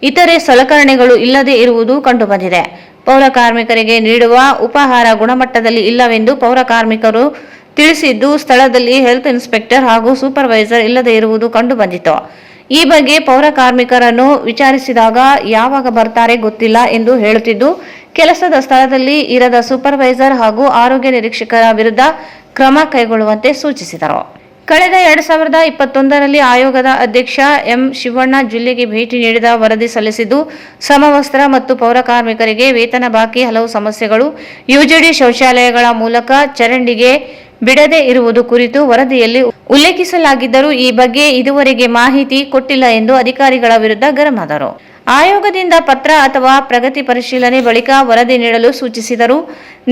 [SPEAKER 2] ಇತರೆ ಸಲಕರಣೆಗಳು ಇಲ್ಲದೆ ಇರುವುದು ಕಂಡುಬಂದಿದೆ. ಪೌರ ಕಾರ್ಮಿಕರಿಗೆ ನೀಡುವ ಉಪಹಾರ ಗುಣಮಟ್ಟದಲ್ಲಿ ಇಲ್ಲವೆಂದು ಪೌರ ಕಾರ್ಮಿಕರು ತಿಳಿಸಿದ್ದು, ಸ್ಥಳದಲ್ಲಿ ಹೆಲ್ತ್ ಇನ್ಸ್ಪೆಕ್ಟರ್ ಹಾಗೂ ಸೂಪರ್ವೈಸರ್ ಇಲ್ಲದೆ ಇರುವುದು ಕಂಡುಬಂದಿತು. ಈ ಬಗ್ಗೆ ಪೌರ ಕಾರ್ಮಿಕರನ್ನು ವಿಚಾರಿಸಿದಾಗ ಯಾವಾಗ ಬರ್ತಾರೆ ಗೊತ್ತಿಲ್ಲ ಎಂದು ಹೇಳುತ್ತಿದ್ದು, ಕೆಲಸದ ಸ್ಥಳದಲ್ಲಿ ಇರದ ಸೂಪರ್ವೈಸರ್ ಹಾಗೂ ಆರೋಗ್ಯ ನಿರೀಕ್ಷಕರ ವಿರುದ್ಧ ಕ್ರಮ ಕೈಗೊಳ್ಳುವಂತೆ ಸೂಚಿಸಿದರು. ಕಳೆದ 2021ರಲ್ಲಿ ಆಯೋಗದ ಅಧ್ಯಕ್ಷ ಎಂ ಶಿವಣ್ಣ ಜಿಲ್ಲೆಗೆ ಭೇಟಿ ನೀಡಿದ ವರದಿ ಸಲ್ಲಿಸಿದ್ದು, ಸಮವಸ್ತ್ರ ಮತ್ತು ಪೌರ ಕಾರ್ಮಿಕರಿಗೆ ವೇತನ ಬಾಕಿ, ಹಲವು ಸಮಸ್ಯೆಗಳು, ಯುಜಿಡಿ ಶೌಚಾಲಯಗಳ ಮೂಲಕ ಚರಂಡಿಗೆ ಬಿಡದೆ ಇರುವುದು ಕುರಿತು ವರದಿಯಲ್ಲಿ ಉಲ್ಲೇಖಿಸಲಾಗಿದ್ದರೂ ಈ ಬಗ್ಗೆ ಇದುವರೆಗೆ ಮಾಹಿತಿ ಕೊಟ್ಟಿಲ್ಲ ಎಂದು ಅಧಿಕಾರಿಗಳ ವಿರುದ್ಧ ಗರಮಾದರು. ಆಯೋಗದಿಂದ ಪತ್ರ ಅಥವಾ ಪ್ರಗತಿ ಪರಿಶೀಲನೆ ಬಳಿಕ ವರದಿ ನೀಡಲು ಸೂಚಿಸಿದರೂ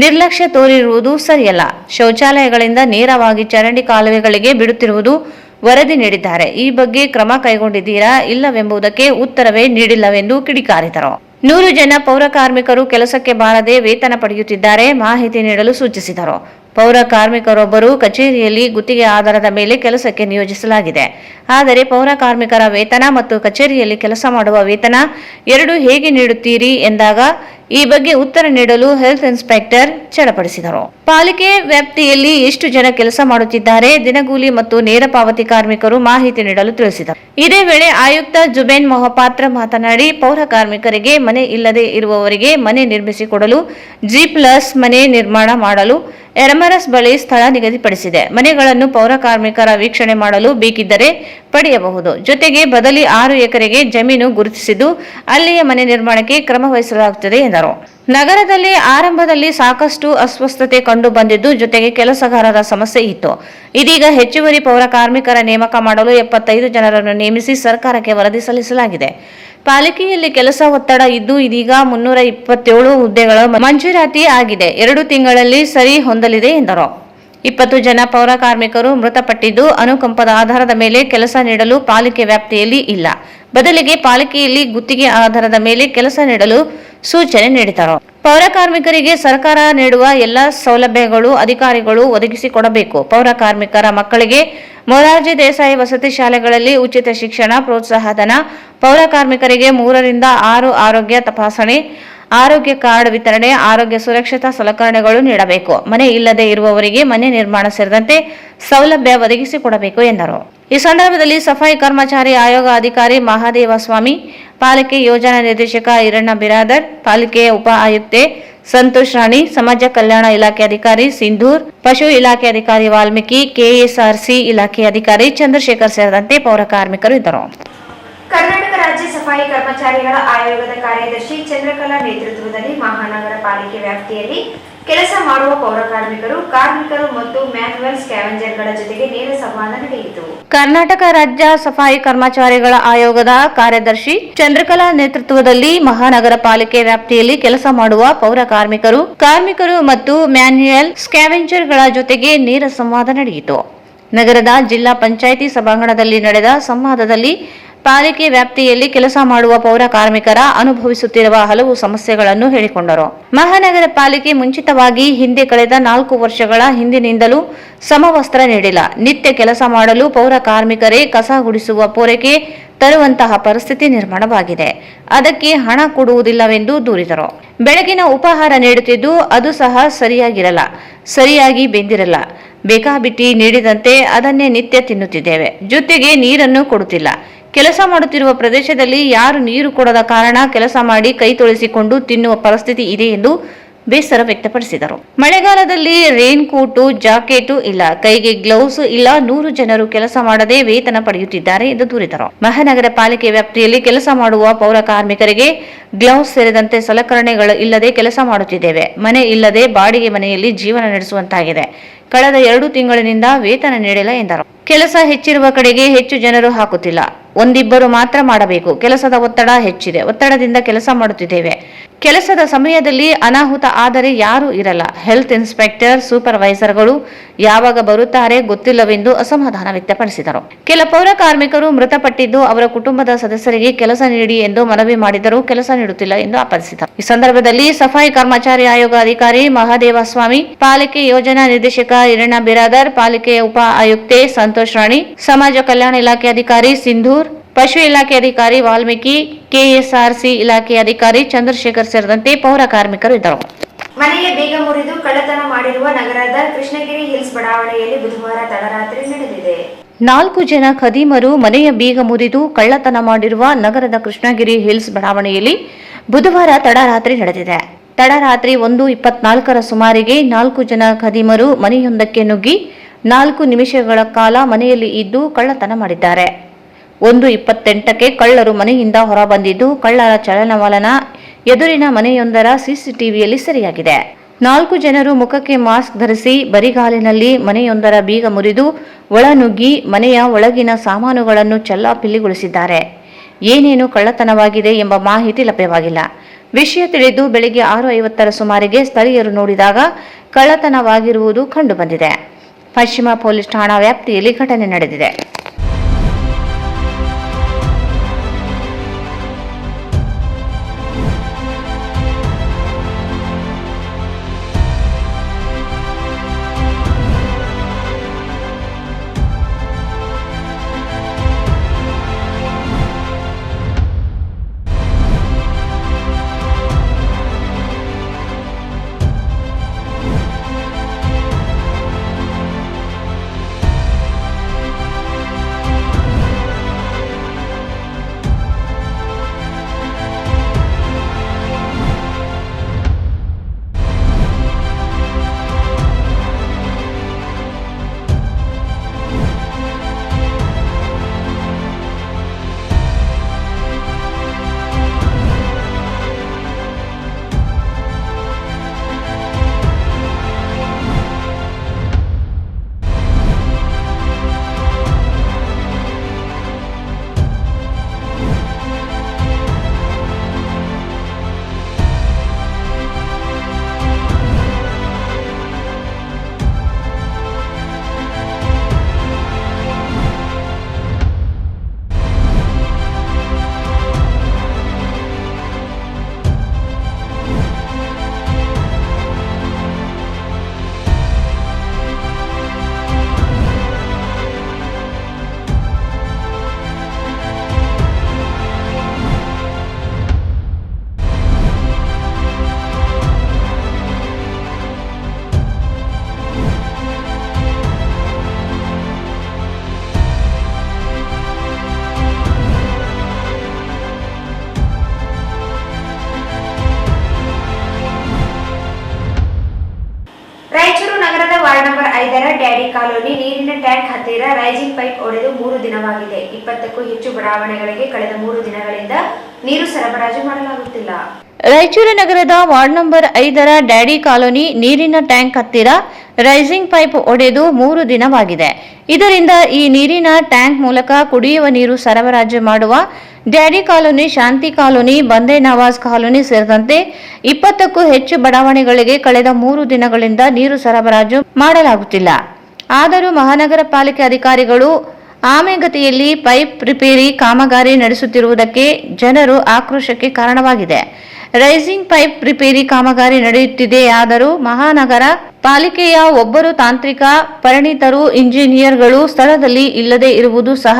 [SPEAKER 2] ನಿರ್ಲಕ್ಷ್ಯ ತೋರಿರುವುದು ಸರಿಯಲ್ಲ. ಶೌಚಾಲಯಗಳಿಂದ ನೇರವಾಗಿ ಚರಂಡಿ ಕಾಲುವೆಗಳಿಗೆ ಬಿಡುತ್ತಿರುವುದು ವರದಿ ನೀಡಿದ್ದಾರೆ. ಈ ಬಗ್ಗೆ ಕ್ರಮ ಕೈಗೊಂಡಿದ್ದೀರಾ ಇಲ್ಲವೆಂಬುದಕ್ಕೆ ಉತ್ತರವೇ ನೀಡಿಲ್ಲವೆಂದು ಕಿಡಿಕಾರಿದರು. 100 ಜನ ಪೌರ ಕಾರ್ಮಿಕರು ಕೆಲಸಕ್ಕೆ ಬಾರದೆ ವೇತನ ಪಡೆಯುತ್ತಿದ್ದಾರೆ. ಮಾಹಿತಿ ನೀಡಲು ಸೂಚಿಸಿದರು. ಪೌರ ಕಾರ್ಮಿಕರೊಬ್ಬರು ಕಚೇರಿಯಲ್ಲಿ ಗುತ್ತಿಗೆ ಆಧಾರದ ಮೇಲೆ ಕೆಲಸಕ್ಕೆ ನಿಯೋಜಿಸಲಾಗಿದೆ. ಆದರೆ ಪೌರ ಕಾರ್ಮಿಕರ ವೇತನ ಮತ್ತು ಕಚೇರಿಯಲ್ಲಿ ಕೆಲಸ ಮಾಡುವ ವೇತನ ಎರಡೂ ಹೇಗೆ ನೀಡುತ್ತೀರಿ ಎಂದಾಗ ಈ ಬಗ್ಗೆ ಉತ್ತರ ನೀಡಲು ಹೆಲ್ತ್ ಇನ್ಸ್ಪೆಕ್ಟರ್ ಚಡಪಡಿಸಿದರು. ಪಾಲಿಕೆ ವ್ಯಾಪ್ತಿಯಲ್ಲಿ ಎಷ್ಟು ಜನ ಕೆಲಸ ಮಾಡುತ್ತಿದ್ದಾರೆ, ದಿನಗೂಲಿ ಮತ್ತು ನೇರ ಪಾವತಿ ಕಾರ್ಮಿಕರು ಮಾಹಿತಿ ನೀಡಲು ತಿಳಿಸಿದರು. ಇದೇ ವೇಳೆ ಆಯುಕ್ತ ಜುಬೇನ್ ಮೊಹಪಾತ್ರ ಮಾತನಾಡಿ, ಪೌರ ಕಾರ್ಮಿಕರಿಗೆ ಮನೆ ಇಲ್ಲದೆ ಇರುವವರಿಗೆ ಮನೆ ನಿರ್ಮಿಸಿಕೊಡಲು G+ ಮನೆ ನಿರ್ಮಾಣ ಮಾಡಲು ಎರ್ಮರಸ್ ಬಳಿ ಸ್ಥಳ ನಿಗದಿಪಡಿಸಿದೆ. ಮನೆಗಳನ್ನು ಪೌರ ಕಾರ್ಮಿಕರ ವೀಕ್ಷಣೆ ಮಾಡಲು ಬೇಕಿದ್ದರೆ ಪಡೆಯಬಹುದು. ಜೊತೆಗೆ ಬದಲಿ 6 ಎಕರೆಗೆ ಜಮೀನು ಗುರುತಿಸಿದ್ದು ಅಲ್ಲಿಯೇ ಮನೆ ನಿರ್ಮಾಣಕ್ಕೆ ಕ್ರಮ ವಹಿಸಲಾಗುತ್ತದೆ ಎಂದರು. ನಗರದಲ್ಲಿ ಆರಂಭದಲ್ಲಿ ಸಾಕಷ್ಟು ಅಸ್ವಸ್ಥತೆ ಕಂಡು ಬಂದಿದ್ದು, ಜೊತೆಗೆ ಕೆಲಸಗಾರರ ಸಮಸ್ಯೆ ಇತ್ತು. ಇದೀಗ ಹೆಚ್ಚುವರಿ ಪೌರ ಕಾರ್ಮಿಕರ ನೇಮಕ ಮಾಡಲು 75 ಜನರನ್ನು ನೇಮಿಸಿ ಸರ್ಕಾರಕ್ಕೆ ವರದಿ ಸಲ್ಲಿಸಲಾಗಿದೆ. ಪಾಲಿಕೆಯಲ್ಲಿ ಕೆಲಸ ಒತ್ತಡ ಇದ್ದು ಇದೀಗ 327 ಹುದ್ದೆಗಳು ಮಂಜೂರಾತಿ ಆಗಿದೆ. 2 ತಿಂಗಳಲ್ಲಿ ಸರಿ ಹೊಂದಲಿದೆ ಎಂದರು. 20 ಜನ ಪೌರ ಕಾರ್ಮಿಕರು ಮೃತಪಟ್ಟಿದ್ದು, ಅನುಕಂಪದ ಆಧಾರದ ಮೇಲೆ ಕೆಲಸ ನೀಡಲು ಪಾಲಿಕೆ ವ್ಯಾಪ್ತಿಯಲ್ಲಿ ಇಲ್ಲ. ಬದಲಿಗೆ ಪಾಲಿಕೆಯಲ್ಲಿ ಗುತ್ತಿಗೆ ಆಧಾರದ ಮೇಲೆ ಕೆಲಸ ನೀಡಲು ಸೂಚನೆ ನೀಡಿದರು. ಪೌರ ಕಾರ್ಮಿಕರಿಗೆ ಸರ್ಕಾರ ನೀಡುವ ಎಲ್ಲ ಸೌಲಭ್ಯಗಳು ಅಧಿಕಾರಿಗಳು ಒದಗಿಸಿಕೊಡಬೇಕು. ಪೌರ ಕಾರ್ಮಿಕರ ಮಕ್ಕಳಿಗೆ ಮೊರಾರ್ಜಿ ದೇಸಾಯಿ ವಸತಿ ಶಾಲೆಗಳಲ್ಲಿ ಉಚಿತ ಶಿಕ್ಷಣ, ಪ್ರೋತ್ಸಾಹಧನ, ಪೌರ ಕಾರ್ಮಿಕರಿಗೆ 3 ರಿಂದ 6 ಆರೋಗ್ಯ ತಪಾಸಣೆ, ಆರೋಗ್ಯ ಕಾರ್ಡ್ ವಿತರಣೆ, ಆರೋಗ್ಯ ಸುರಕ್ಷತಾ ಸಲಕರಣೆಗಳು ನೀಡಬೇಕು. ಮನೆ ಇಲ್ಲದೆ ಇರುವವರಿಗೆ ಮನೆ ನಿರ್ಮಾಣ ಸೇರಿದಂತೆ ಸೌಲಭ್ಯ ಒದಗಿಸಿಕೊಡಬೇಕು ಎಂದರು. ಈ ಸಂದರ್ಭದಲ್ಲಿ ಸಫಾಯಿ ಕರ್ಮಚಾರಿ ಆಯೋಗ ಅಧಿಕಾರಿ ಮಹಾದೇವ ಸ್ವಾಮಿ, ಪಾಲಿಕೆ ಯೋಜನಾ ನಿರ್ದೇಶಕ ಈರಣ್ಣ ಬಿರಾದರ್, ಪಾಲಿಕೆಯ ಉಪ ಆಯುಕ್ತೆ ಸಂತೋಷ್ ರಾಣಿ, ಸಮಾಜ ಕಲ್ಯಾಣ ಇಲಾಖೆ ಅಧಿಕಾರಿ ಸಿಂಧೂರ್, ಪಶು ಇಲಾಖೆ ಅಧಿಕಾರಿ ವಾಲ್ಮೀಕಿ, ಕೆಎಸ್ಆರ್ಸಿ ಇಲಾಖೆ ಅಧಿಕಾರಿ ಚಂದ್ರಶೇಖರ್ ಸೇರಿದಂತೆ ಪೌರ ಕಾರ್ಮಿಕರು ಇದ್ದರು.
[SPEAKER 1] ಕರ್ನಾಟಕ ರಾಜ್ಯ ಸಫಾಯಿ ಕರ್ಮಚಾರಿಗಳ ಆಯೋಗದ ಕಾರ್ಯದರ್ಶಿ ಚಂದ್ರಕಲಾ ನೇತೃತ್ವದಲ್ಲಿ ಮಹಾನಗರ ಪಾಲಿಕೆ ವ್ಯಾಪ್ತಿಯಲ್ಲಿ ಕೆಲಸ ಮಾಡುವ ಪೌರ ಕಾರ್ಮಿಕರು ಮತ್ತು ಮ್ಯಾನ್ಯುಯಲ್ ಸ್ಕ್ಯಾವೆಂಜರ್ಗಳ ಜೊತೆಗೆ ನೇರ ಸಂವಾದ ನಡೆಯಿತು.
[SPEAKER 2] ಕರ್ನಾಟಕ ರಾಜ್ಯ ಸಫಾಯಿ ಕರ್ಮಚಾರಿಗಳ ಆಯೋಗದ ಕಾರ್ಯದರ್ಶಿ ಚಂದ್ರಕಲಾ ನೇತೃತ್ವದಲ್ಲಿ ಮಹಾನಗರ ಪಾಲಿಕೆ ವ್ಯಾಪ್ತಿಯಲ್ಲಿ ಕೆಲಸ ಮಾಡುವ ಪೌರ ಕಾರ್ಮಿಕರು ಮತ್ತು ಮ್ಯಾನ್ಯುಯಲ್ ಸ್ಕ್ಯಾವೆಂಜರ್ಗಳ ಜೊತೆಗೆ ನೇರ ಸಂವಾದ ನಡೆಯಿತು. ನಗರದ ಜಿಲ್ಲಾ ಪಂಚಾಯಿತಿ ಸಭಾಂಗಣದಲ್ಲಿ ನಡೆದ ಸಂವಾದದಲ್ಲಿ ಪಾಲಿಕೆ ವ್ಯಾಪ್ತಿಯಲ್ಲಿ ಕೆಲಸ ಮಾಡುವ ಪೌರ ಕಾರ್ಮಿಕರ ಅನುಭವಿಸುತ್ತಿರುವ ಹಲವು ಸಮಸ್ಯೆಗಳನ್ನು ಹೇಳಿಕೊಂಡರು. ಮಹಾನಗರ ಪಾಲಿಕೆ ಮುಂಚಿತವಾಗಿ ಹಿಂದೆ ಕಳೆದ 4 ವರ್ಷಗಳ ಹಿಂದಿನಿಂದಲೂ ಸಮವಸ್ತ್ರ ನೀಡಿಲ್ಲ. ನಿತ್ಯ ಕೆಲಸ ಮಾಡಲು ಪೌರ ಕಾರ್ಮಿಕರೇ ಕಸ ಗುಡಿಸುವ ಪೂರೈಕೆ ತರುವಂತಹ ಪರಿಸ್ಥಿತಿ ನಿರ್ಮಾಣವಾಗಿದೆ. ಅದಕ್ಕೆ ಹಣ ಕೊಡುವುದಿಲ್ಲವೆಂದು ದೂರಿದರು. ಬೆಳಗಿನ ಉಪಹಾರ ನೀಡುತ್ತಿದ್ದು ಅದು ಸಹ ಸರಿಯಾಗಿ ಬೆಂದಿರಲ್ಲ. ಬೇಕಾಬಿಟ್ಟಿ ನೀಡಿದಂತೆ ಅದನ್ನೇ ನಿತ್ಯ ತಿನ್ನುತ್ತಿದ್ದೇವೆ. ಜೊತೆಗೆ ನೀರನ್ನು ಕೊಡುತ್ತಿಲ್ಲ. ಕೆಲಸ ಮಾಡುತ್ತಿರುವ ಪ್ರದೇಶದಲ್ಲಿ ಯಾರು ನೀರು ಕೊಡದ ಕಾರಣ ಕೆಲಸ ಮಾಡಿ ಕೈ ತೊಳೆಸಿಕೊಂಡು ತಿನ್ನುವ ಪರಿಸ್ಥಿತಿ ಇದೆ ಎಂದು ಬೇಸರ ವ್ಯಕ್ತಪಡಿಸಿದರು. ಮಳೆಗಾಲದಲ್ಲಿ ರೇನ್ ಕೋಟು, ಜಾಕೆಟು ಇಲ್ಲ, ಕೈಗೆ ಗ್ಲೌಸ್ ಇಲ್ಲ, 100 ಜನರು ಕೆಲಸ ಮಾಡದೆ ವೇತನ ಪಡೆಯುತ್ತಿದ್ದಾರೆ ಎಂದು ದೂರಿದರು. ಮಹಾನಗರ ಪಾಲಿಕೆ ವ್ಯಾಪ್ತಿಯಲ್ಲಿ ಕೆಲಸ ಮಾಡುವ ಪೌರ ಕಾರ್ಮಿಕರಿಗೆ ಗ್ಲೌಸ್ ಸೇರಿದಂತೆ ಸಲಕರಣೆಗಳು ಇಲ್ಲದೆ ಕೆಲಸ ಮಾಡುತ್ತಿದ್ದೇವೆ. ಮನೆ ಇಲ್ಲದೆ ಬಾಡಿಗೆ ಮನೆಯಲ್ಲಿ ಜೀವನ ನಡೆಸುವಂತಾಗಿದೆ. ಕಳೆದ 2 ತಿಂಗಳಿನಿಂದ ವೇತನ ನೀಡಿಲ್ಲ ಎಂದರು. ಕೆಲಸ ಹೆಚ್ಚಿರುವ ಕಡೆಗೆ ಹೆಚ್ಚು ಜನರು ಹಾಕುತ್ತಿಲ್ಲ, ಒಂದಿಬ್ಬರು ಮಾತ್ರ ಮಾಡಬೇಕು. ಕೆಲಸದ ಒತ್ತಡ ಹೆಚ್ಚಿದೆ, ಒತ್ತಡದಿಂದ ಕೆಲಸ ಮಾಡುತ್ತಿದ್ದೇವೆ. ಕೆಲಸದ ಸಮಯದಲ್ಲಿ ಅನಾಹುತ ಆದರೆ ಯಾರೂ ಇರಲ್ಲ. ಹೆಲ್ತ್ ಇನ್ಸ್ಪೆಕ್ಟರ್, ಸೂಪರ್ವೈಸರ್ಗಳು ಯಾವಾಗ ಬರುತ್ತಾರೆ ಗೊತ್ತಿಲ್ಲವೆಂದು ಅಸಮಾಧಾನ ವ್ಯಕ್ತಪಡಿಸಿದರು. ಕೆಲ ಪೌರ ಕಾರ್ಮಿಕರು ಮೃತಪಟ್ಟಿದ್ದು ಅವರ ಕುಟುಂಬದ ಸದಸ್ಯರಿಗೆ ಕೆಲಸ ನೀಡಿ ಎಂದು ಮನವಿ ಮಾಡಿದರೂ ಕೆಲಸ ನೀಡುತ್ತಿಲ್ಲ ಎಂದು ಆಪಾದಿಸಿದರು. ಈ ಸಂದರ್ಭದಲ್ಲಿ ಸಫಾಯಿ ಕರ್ಮಚಾರಿ ಆಯೋಗ ಅಧಿಕಾರಿ ಮಹಾದೇವಸ್ವಾಮಿ, ಪಾಲಿಕೆ ಯೋಜನಾ ನಿರ್ದೇಶಕ ಹಿರಣ್ಣ ಬಿರಾದರ್, ಪಾಲಿಕೆಯ ಉಪ ಆಯುಕ್ತೆ ಸಂತೋಷ್ ರಾಣಿ, ಸಮಾಜ ಕಲ್ಯಾಣ ಇಲಾಖೆ ಅಧಿಕಾರಿ ಸಿಂಧೂರ್, ಪಶು ಇಲಾಖೆ ಅಧಿಕಾರಿ ವಾಲ್ಮೀಕಿ, ಕೆಎಸ್ಆರ್ಸಿ ಇಲಾಖೆ ಅಧಿಕಾರಿ ಚಂದ್ರಶೇಖರ್ ಸೇರಿದಂತೆ ಪೌರ ಕಾರ್ಮಿಕರು ಇದ್ದರು.
[SPEAKER 1] ಮನೆಯ ಬೀಗ ಮುರಿದು ಕಳ್ಳತನ ಮಾಡಿರುವ ನಗರದ ಕೃಷ್ಣಗಿರಿ ಹಿಲ್ಸ್ ಬಡಾವಣೆಯಲ್ಲಿ ಬುಧವಾರ ತಡರಾತ್ರಿ ನಡೆದಿದೆ.
[SPEAKER 2] 4 ಜನ ಖದೀಮರು ಮನೆಯ ಬೀಗ ಮುರಿದು ಕಳ್ಳತನ ಮಾಡಿರುವ ನಗರದ ಕೃಷ್ಣಗಿರಿ ಹಿಲ್ಸ್ ಬಡಾವಣೆಯಲ್ಲಿ ಬುಧವಾರ ತಡರಾತ್ರಿ ನಡೆದಿದೆ. ತಡರಾತ್ರಿ 1:24 ಸುಮಾರಿಗೆ 4 ಜನ ಖದೀಮರು ಮನೆಯೊಂದಕ್ಕೆ ನುಗ್ಗಿ 4 ನಿಮಿಷಗಳ ಕಾಲ ಮನೆಯಲ್ಲಿ ಇದ್ದು ಕಳ್ಳತನ ಮಾಡಿದ್ದಾರೆ. 1:28ಕ್ಕೆ ಕಳ್ಳರು ಮನೆಯಿಂದ ಹೊರಬಂದಿದ್ದು ಕಳ್ಳರ ಚಲನವಲನ ಎದುರಿನ ಮನೆಯೊಂದರ ಸಿಸಿಟಿವಿಯಲ್ಲಿ ಸೆರೆಯಾಗಿದೆ. 4 ಜನರು ಮುಖಕ್ಕೆ ಮಾಸ್ಕ್ ಧರಿಸಿ ಬರಿಗಾಲಿನಲ್ಲಿ ಮನೆಯೊಂದರ ಬೀಗ ಮುರಿದು ಒಳನುಗ್ಗಿ ಮನೆಯ ಒಳಗಿನ ಸಾಮಾನುಗಳನ್ನು ಚೆಲ್ಲಾಪಿಲ್ಲಿಗೊಳಿಸಿದ್ದಾರೆ. ಏನೇನು ಕಳ್ಳತನವಾಗಿದೆ ಎಂಬ ಮಾಹಿತಿ ಲಭ್ಯವಾಗಿಲ್ಲ. ವಿಷಯ ತಿಳಿದು ಬೆಳಗ್ಗೆ 6:50 ಸುಮಾರಿಗೆ ಸ್ಥಳೀಯರು ನೋಡಿದಾಗ ಕಳ್ಳತನವಾಗಿರುವುದು ಕಂಡುಬಂದಿದೆ. ಪಶ್ಚಿಮ ಪೊಲೀಸ್ ಠಾಣಾ ವ್ಯಾಪ್ತಿಯಲ್ಲಿ ಘಟನೆ ನಡೆದಿದೆ.
[SPEAKER 1] ವಾರ್ಡ್ ನಂಬರ್ 5ರ ಡ್ಯಾಡಿ ಕಾಲೋನಿ ನೀರಿನ ಟ್ಯಾಂಕ್ ಹತ್ತಿರ ರೈಸಿಂಗ್ ಪೈಪ್ ಒಡೆದು 3 ದಿನವಾಗಿದೆ. 20ಕ್ಕೂ ಹೆಚ್ಚು ಬಡಾವಣೆಗಳಿಗೆ ಕಳೆದ 3 ದಿನಗಳಿಂದ ನೀರು ಸರಬರಾಜು ಮಾಡಲಾಗುತ್ತಿಲ್ಲ.
[SPEAKER 2] ರಾಯಚೂರು ನಗರದ ವಾರ್ಡ್ ನಂಬರ್ 5ರ ಡ್ಯಾಡಿ ಕಾಲೋನಿ ನೀರಿನ ಟ್ಯಾಂಕ್ ಹತ್ತಿರ ರೈಸಿಂಗ್ ಪೈಪ್ ಒಡೆದು 3 ದಿನವಾಗಿದೆ. ಇದರಿಂದ ಈ ನೀರಿನ ಟ್ಯಾಂಕ್ ಮೂಲಕ ಕುಡಿಯುವ ನೀರು ಸರಬರಾಜು ಮಾಡುವ ಡ್ಯಾಡಿ ಕಾಲೋನಿ, ಶಾಂತಿ ಕಾಲೋನಿ, ಬಂದೆ ನವಾಜ್ ಕಾಲೋನಿ ಸೇರಿದಂತೆ 20ಕ್ಕೂ ಹೆಚ್ಚು ಬಡಾವಣೆಗಳಿಗೆ ಕಳೆದ 3 ದಿನಗಳಿಂದ ನೀರು ಸರಬರಾಜು ಮಾಡಲಾಗುತ್ತಿಲ್ಲ. ಆದರೂ ಮಹಾನಗರ ಪಾಲಿಕೆ ಅಧಿಕಾರಿಗಳು ಆಮೆಗತಿಯಲ್ಲಿ ಪೈಪ್ ರಿಪೇರಿ ಕಾಮಗಾರಿ ನಡೆಸುತ್ತಿರುವುದಕ್ಕೆ ಜನರು ಆಕ್ರೋಶಕ್ಕೆ ಕಾರಣವಾಗಿದೆ. ರೈಸಿಂಗ್ ಪೈಪ್ ರಿಪೇರಿ ಕಾಮಗಾರಿ ನಡೆಯುತ್ತಿದೆಯಾದರೂ ಮಹಾನಗರ ಪಾಲಿಕೆಯ ಒಬ್ಬರು ತಾಂತ್ರಿಕ ಪರಿಣಿತರು ಇಂಜಿನಿಯರ್ಗಳು ಸ್ಥಳದಲ್ಲಿ ಇಲ್ಲದೆ ಇರುವುದು ಸಹ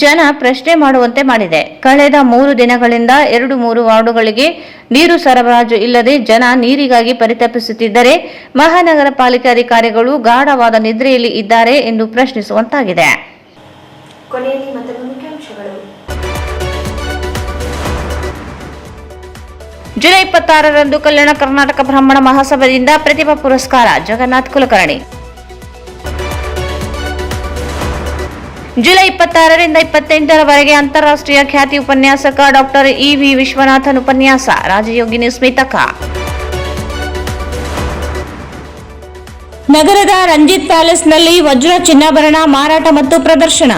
[SPEAKER 2] ಜನ ಪ್ರಶ್ನೆ ಮಾಡುವಂತೆ ಮಾಡಿದೆ. ಕಳೆದ 3 ದಿನಗಳಿಂದ 2-3 ವಾರ್ಡುಗಳಿಗೆ ನೀರು ಸರಬರಾಜು ಇಲ್ಲದೆ ಜನ ನೀರಿಗಾಗಿ ಪರಿತಪಿಸುತ್ತಿದ್ದರೆ ಮಹಾನಗರ ಪಾಲಿಕೆ ಅಧಿಕಾರಿಗಳು ಗಾಢವಾದ ನಿದ್ರೆಯಲ್ಲಿ ಇದ್ದಾರೆ ಎಂದು ಪ್ರಶ್ನಿಸುವಂತಾಗಿದೆ.
[SPEAKER 1] ಕೊನೆಯಲ್ಲಿ ಮತ್ತೊಂದು ಮುಖ್ಯಾಂಶಗಳು.
[SPEAKER 2] ಜುಲೈ 26ರಂದು ಕಲ್ಯಾಣ ಕರ್ನಾಟಕ ಬ್ರಾಹ್ಮಣ ಮಹಾಸಭಾದಿಂದ ಪ್ರತಿಭಾ ಪುರಸ್ಕಾರ ಜಗನ್ನಾಥ್ ಕುಲಕರ್ಣಿ. ಜುಲೈ 26ರಿಂದ 28ರವರೆಗೆ ಅಂತಾರಾಷ್ಟ್ರೀಯ ಖ್ಯಾತಿ ಉಪನ್ಯಾಸಕ ಡಾಕ್ಟರ್ ಇ.ವಿ. ವಿಶ್ವನಾಥನ್ ಉಪನ್ಯಾಸ. ರಾಜಯೋಗಿನಿ ಸ್ಮಿತಕ. ನಗರದ ರಂಜಿತ್ ಪ್ಯಾಲೇಸ್ನಲ್ಲಿ ವಜ್ರ ಚಿನ್ನಾಭರಣ ಮಾರಾಟ ಮತ್ತು ಪ್ರದರ್ಶನ.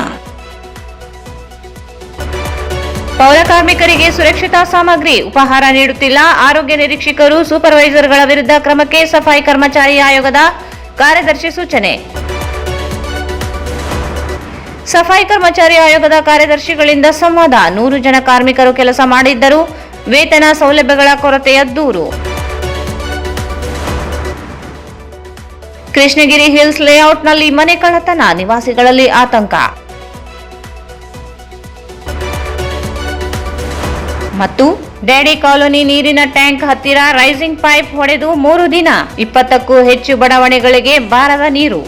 [SPEAKER 2] ಪೌರ ಕಾರ್ಮಿಕರಿಗೆ ಸುರಕ್ಷತಾ ಸಾಮಗ್ರಿ ಉಪಹಾರ ನೀಡುತ್ತಿಲ್ಲ. ಆರೋಗ್ಯ ನಿರೀಕ್ಷಕರು, ಸೂಪರ್ವೈಸರ್ಗಳ ವಿರುದ್ಧ ಕ್ರಮಕ್ಕೆ ಸಫಾಯಿ ಕರ್ಮಚಾರಿ ಆಯೋಗದ ಕಾರ್ಯದರ್ಶಿ ಸೂಚನೆ. ಸಫಾಯಿ ಕರ್ಮಚಾರಿ ಆಯೋಗದ ಕಾರ್ಯದರ್ಶಿಗಳಿಂದ ಸಂವಾದ. 100 ಜನ ಕಾರ್ಮಿಕರು ಕೆಲಸ ಮಾಡಿದ್ದರೂ ವೇತನ ಸೌಲಭ್ಯಗಳ ಕೊರತೆಯ ದೂರು. ಕೃಷ್ಣಗಿರಿ ಹಿಲ್ಸ್ ಲೇಔಟ್ನಲ್ಲಿ ಮನೆ ಕಳ್ಳತನ, ನಿವಾಸಿಗಳಲ್ಲಿ ಆತಂಕ. ಮತ್ತು ಡ್ಯಾಡಿ ಕಾಲೋನಿ ನೀರಿನ ಟ್ಯಾಂಕ್ ಹತ್ತಿರ ರೈಸಿಂಗ್ ಪೈಪ್ ಹೊಡೆದು 3 ದಿನ. 20ಕ್ಕೂ ಹೆಚ್ಚು ಬಡಾವಣೆಗಳಿಗೆ ಬಾರದ ನೀರು.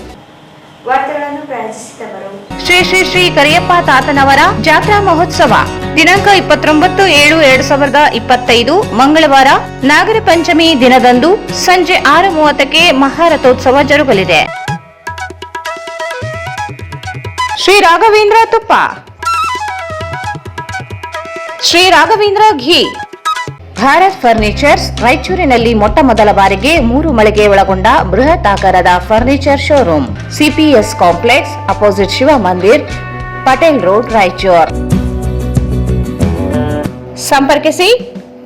[SPEAKER 1] ವಾರ್ತೆಗಳನ್ನು ಪ್ರಾಯೋಜಿಸಿದವರು
[SPEAKER 2] ಶ್ರೀ ಶ್ರೀ ಶ್ರೀ ಕರಿಯಪ್ಪ ತಾತನವರ ಜಾತ್ರಾ ಮಹೋತ್ಸವ ದಿನಾಂಕ 29/7/2025 ಮಂಗಳವಾರ ನಾಗರ ಪಂಚಮಿ ದಿನದಂದು ಸಂಜೆ 6:30ಕ್ಕೆ ಮಹಾರಥೋತ್ಸವ ಜರುಗಲಿದೆ. ಶ್ರೀ ರಾಘವೇಂದ್ರ ತುಪ್ಪ, ಶ್ರೀ ರಾಘವೇಂದ್ರ ಘೀ. ಭಾರತ್ ಫರ್ನಿಚರ್ಸ್ ರಾಯಚೂರಿನಲ್ಲಿ ಮೊಟ್ಟ ಮೊದಲ ಬಾರಿಗೆ 3 ಮಳಿಗೆ ಒಳಗೊಂಡ ಬೃಹತ್ ಆಕಾರದ furniture showroom. CPS complex opposite Shiva Mandir, Patel road, Raichur. ಸಂಪರ್ಕಿಸಿ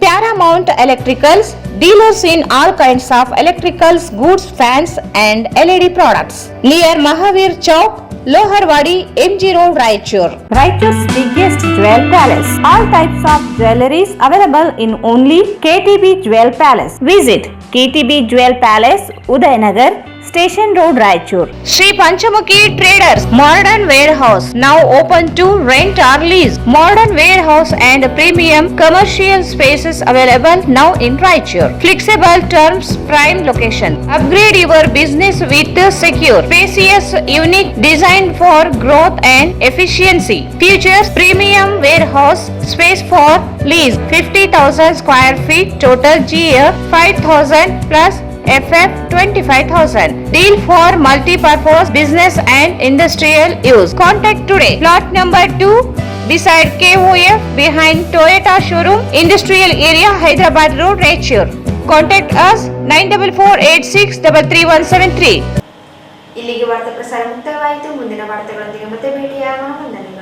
[SPEAKER 2] Paramount electricals, dealers in all kinds of electricals goods, fans and LED products. Near Mahavir Chowk, Loharwadi, MG Road, Raichur. Raichur's biggest jewel palace. All types of jewelries available in only KTB Jewel Palace. Visit KTB Jewel Palace, Udayanagar, Station Road, Raichur. Shri Panchamukhi Traders, Modern Warehouse, now open to rent or lease. Modern warehouse and premium commercial spaces available now in Raichur. Flexible terms, prime location. Upgrade your business with secure, spacious, unique design for growth and efficiency. Features premium warehouse space for lease. 50,000 square feet, total GA 5,000 plus FF 25,000. Deal for multi-purpose business and industrial use. Contact today. Plot number 2 beside KOF behind Toyota showroom, Industrial Area, Hyderabad Road, Raichur. Contact us 9448633173.
[SPEAKER 1] ಇಲ್ಲಿಗೆ ವಾರ್ತಾ ಪ್ರಸಾರ ಮುಕ್ತಾಯವಾಯಿತು. ಮುಂದಿನ ವಾರ್ತೆಗಳೊಂದಿಗೆ ಮತ್ತೆ ಭೇಟಿಯಾಗೋಣ. ವಂದನೆಗಳು.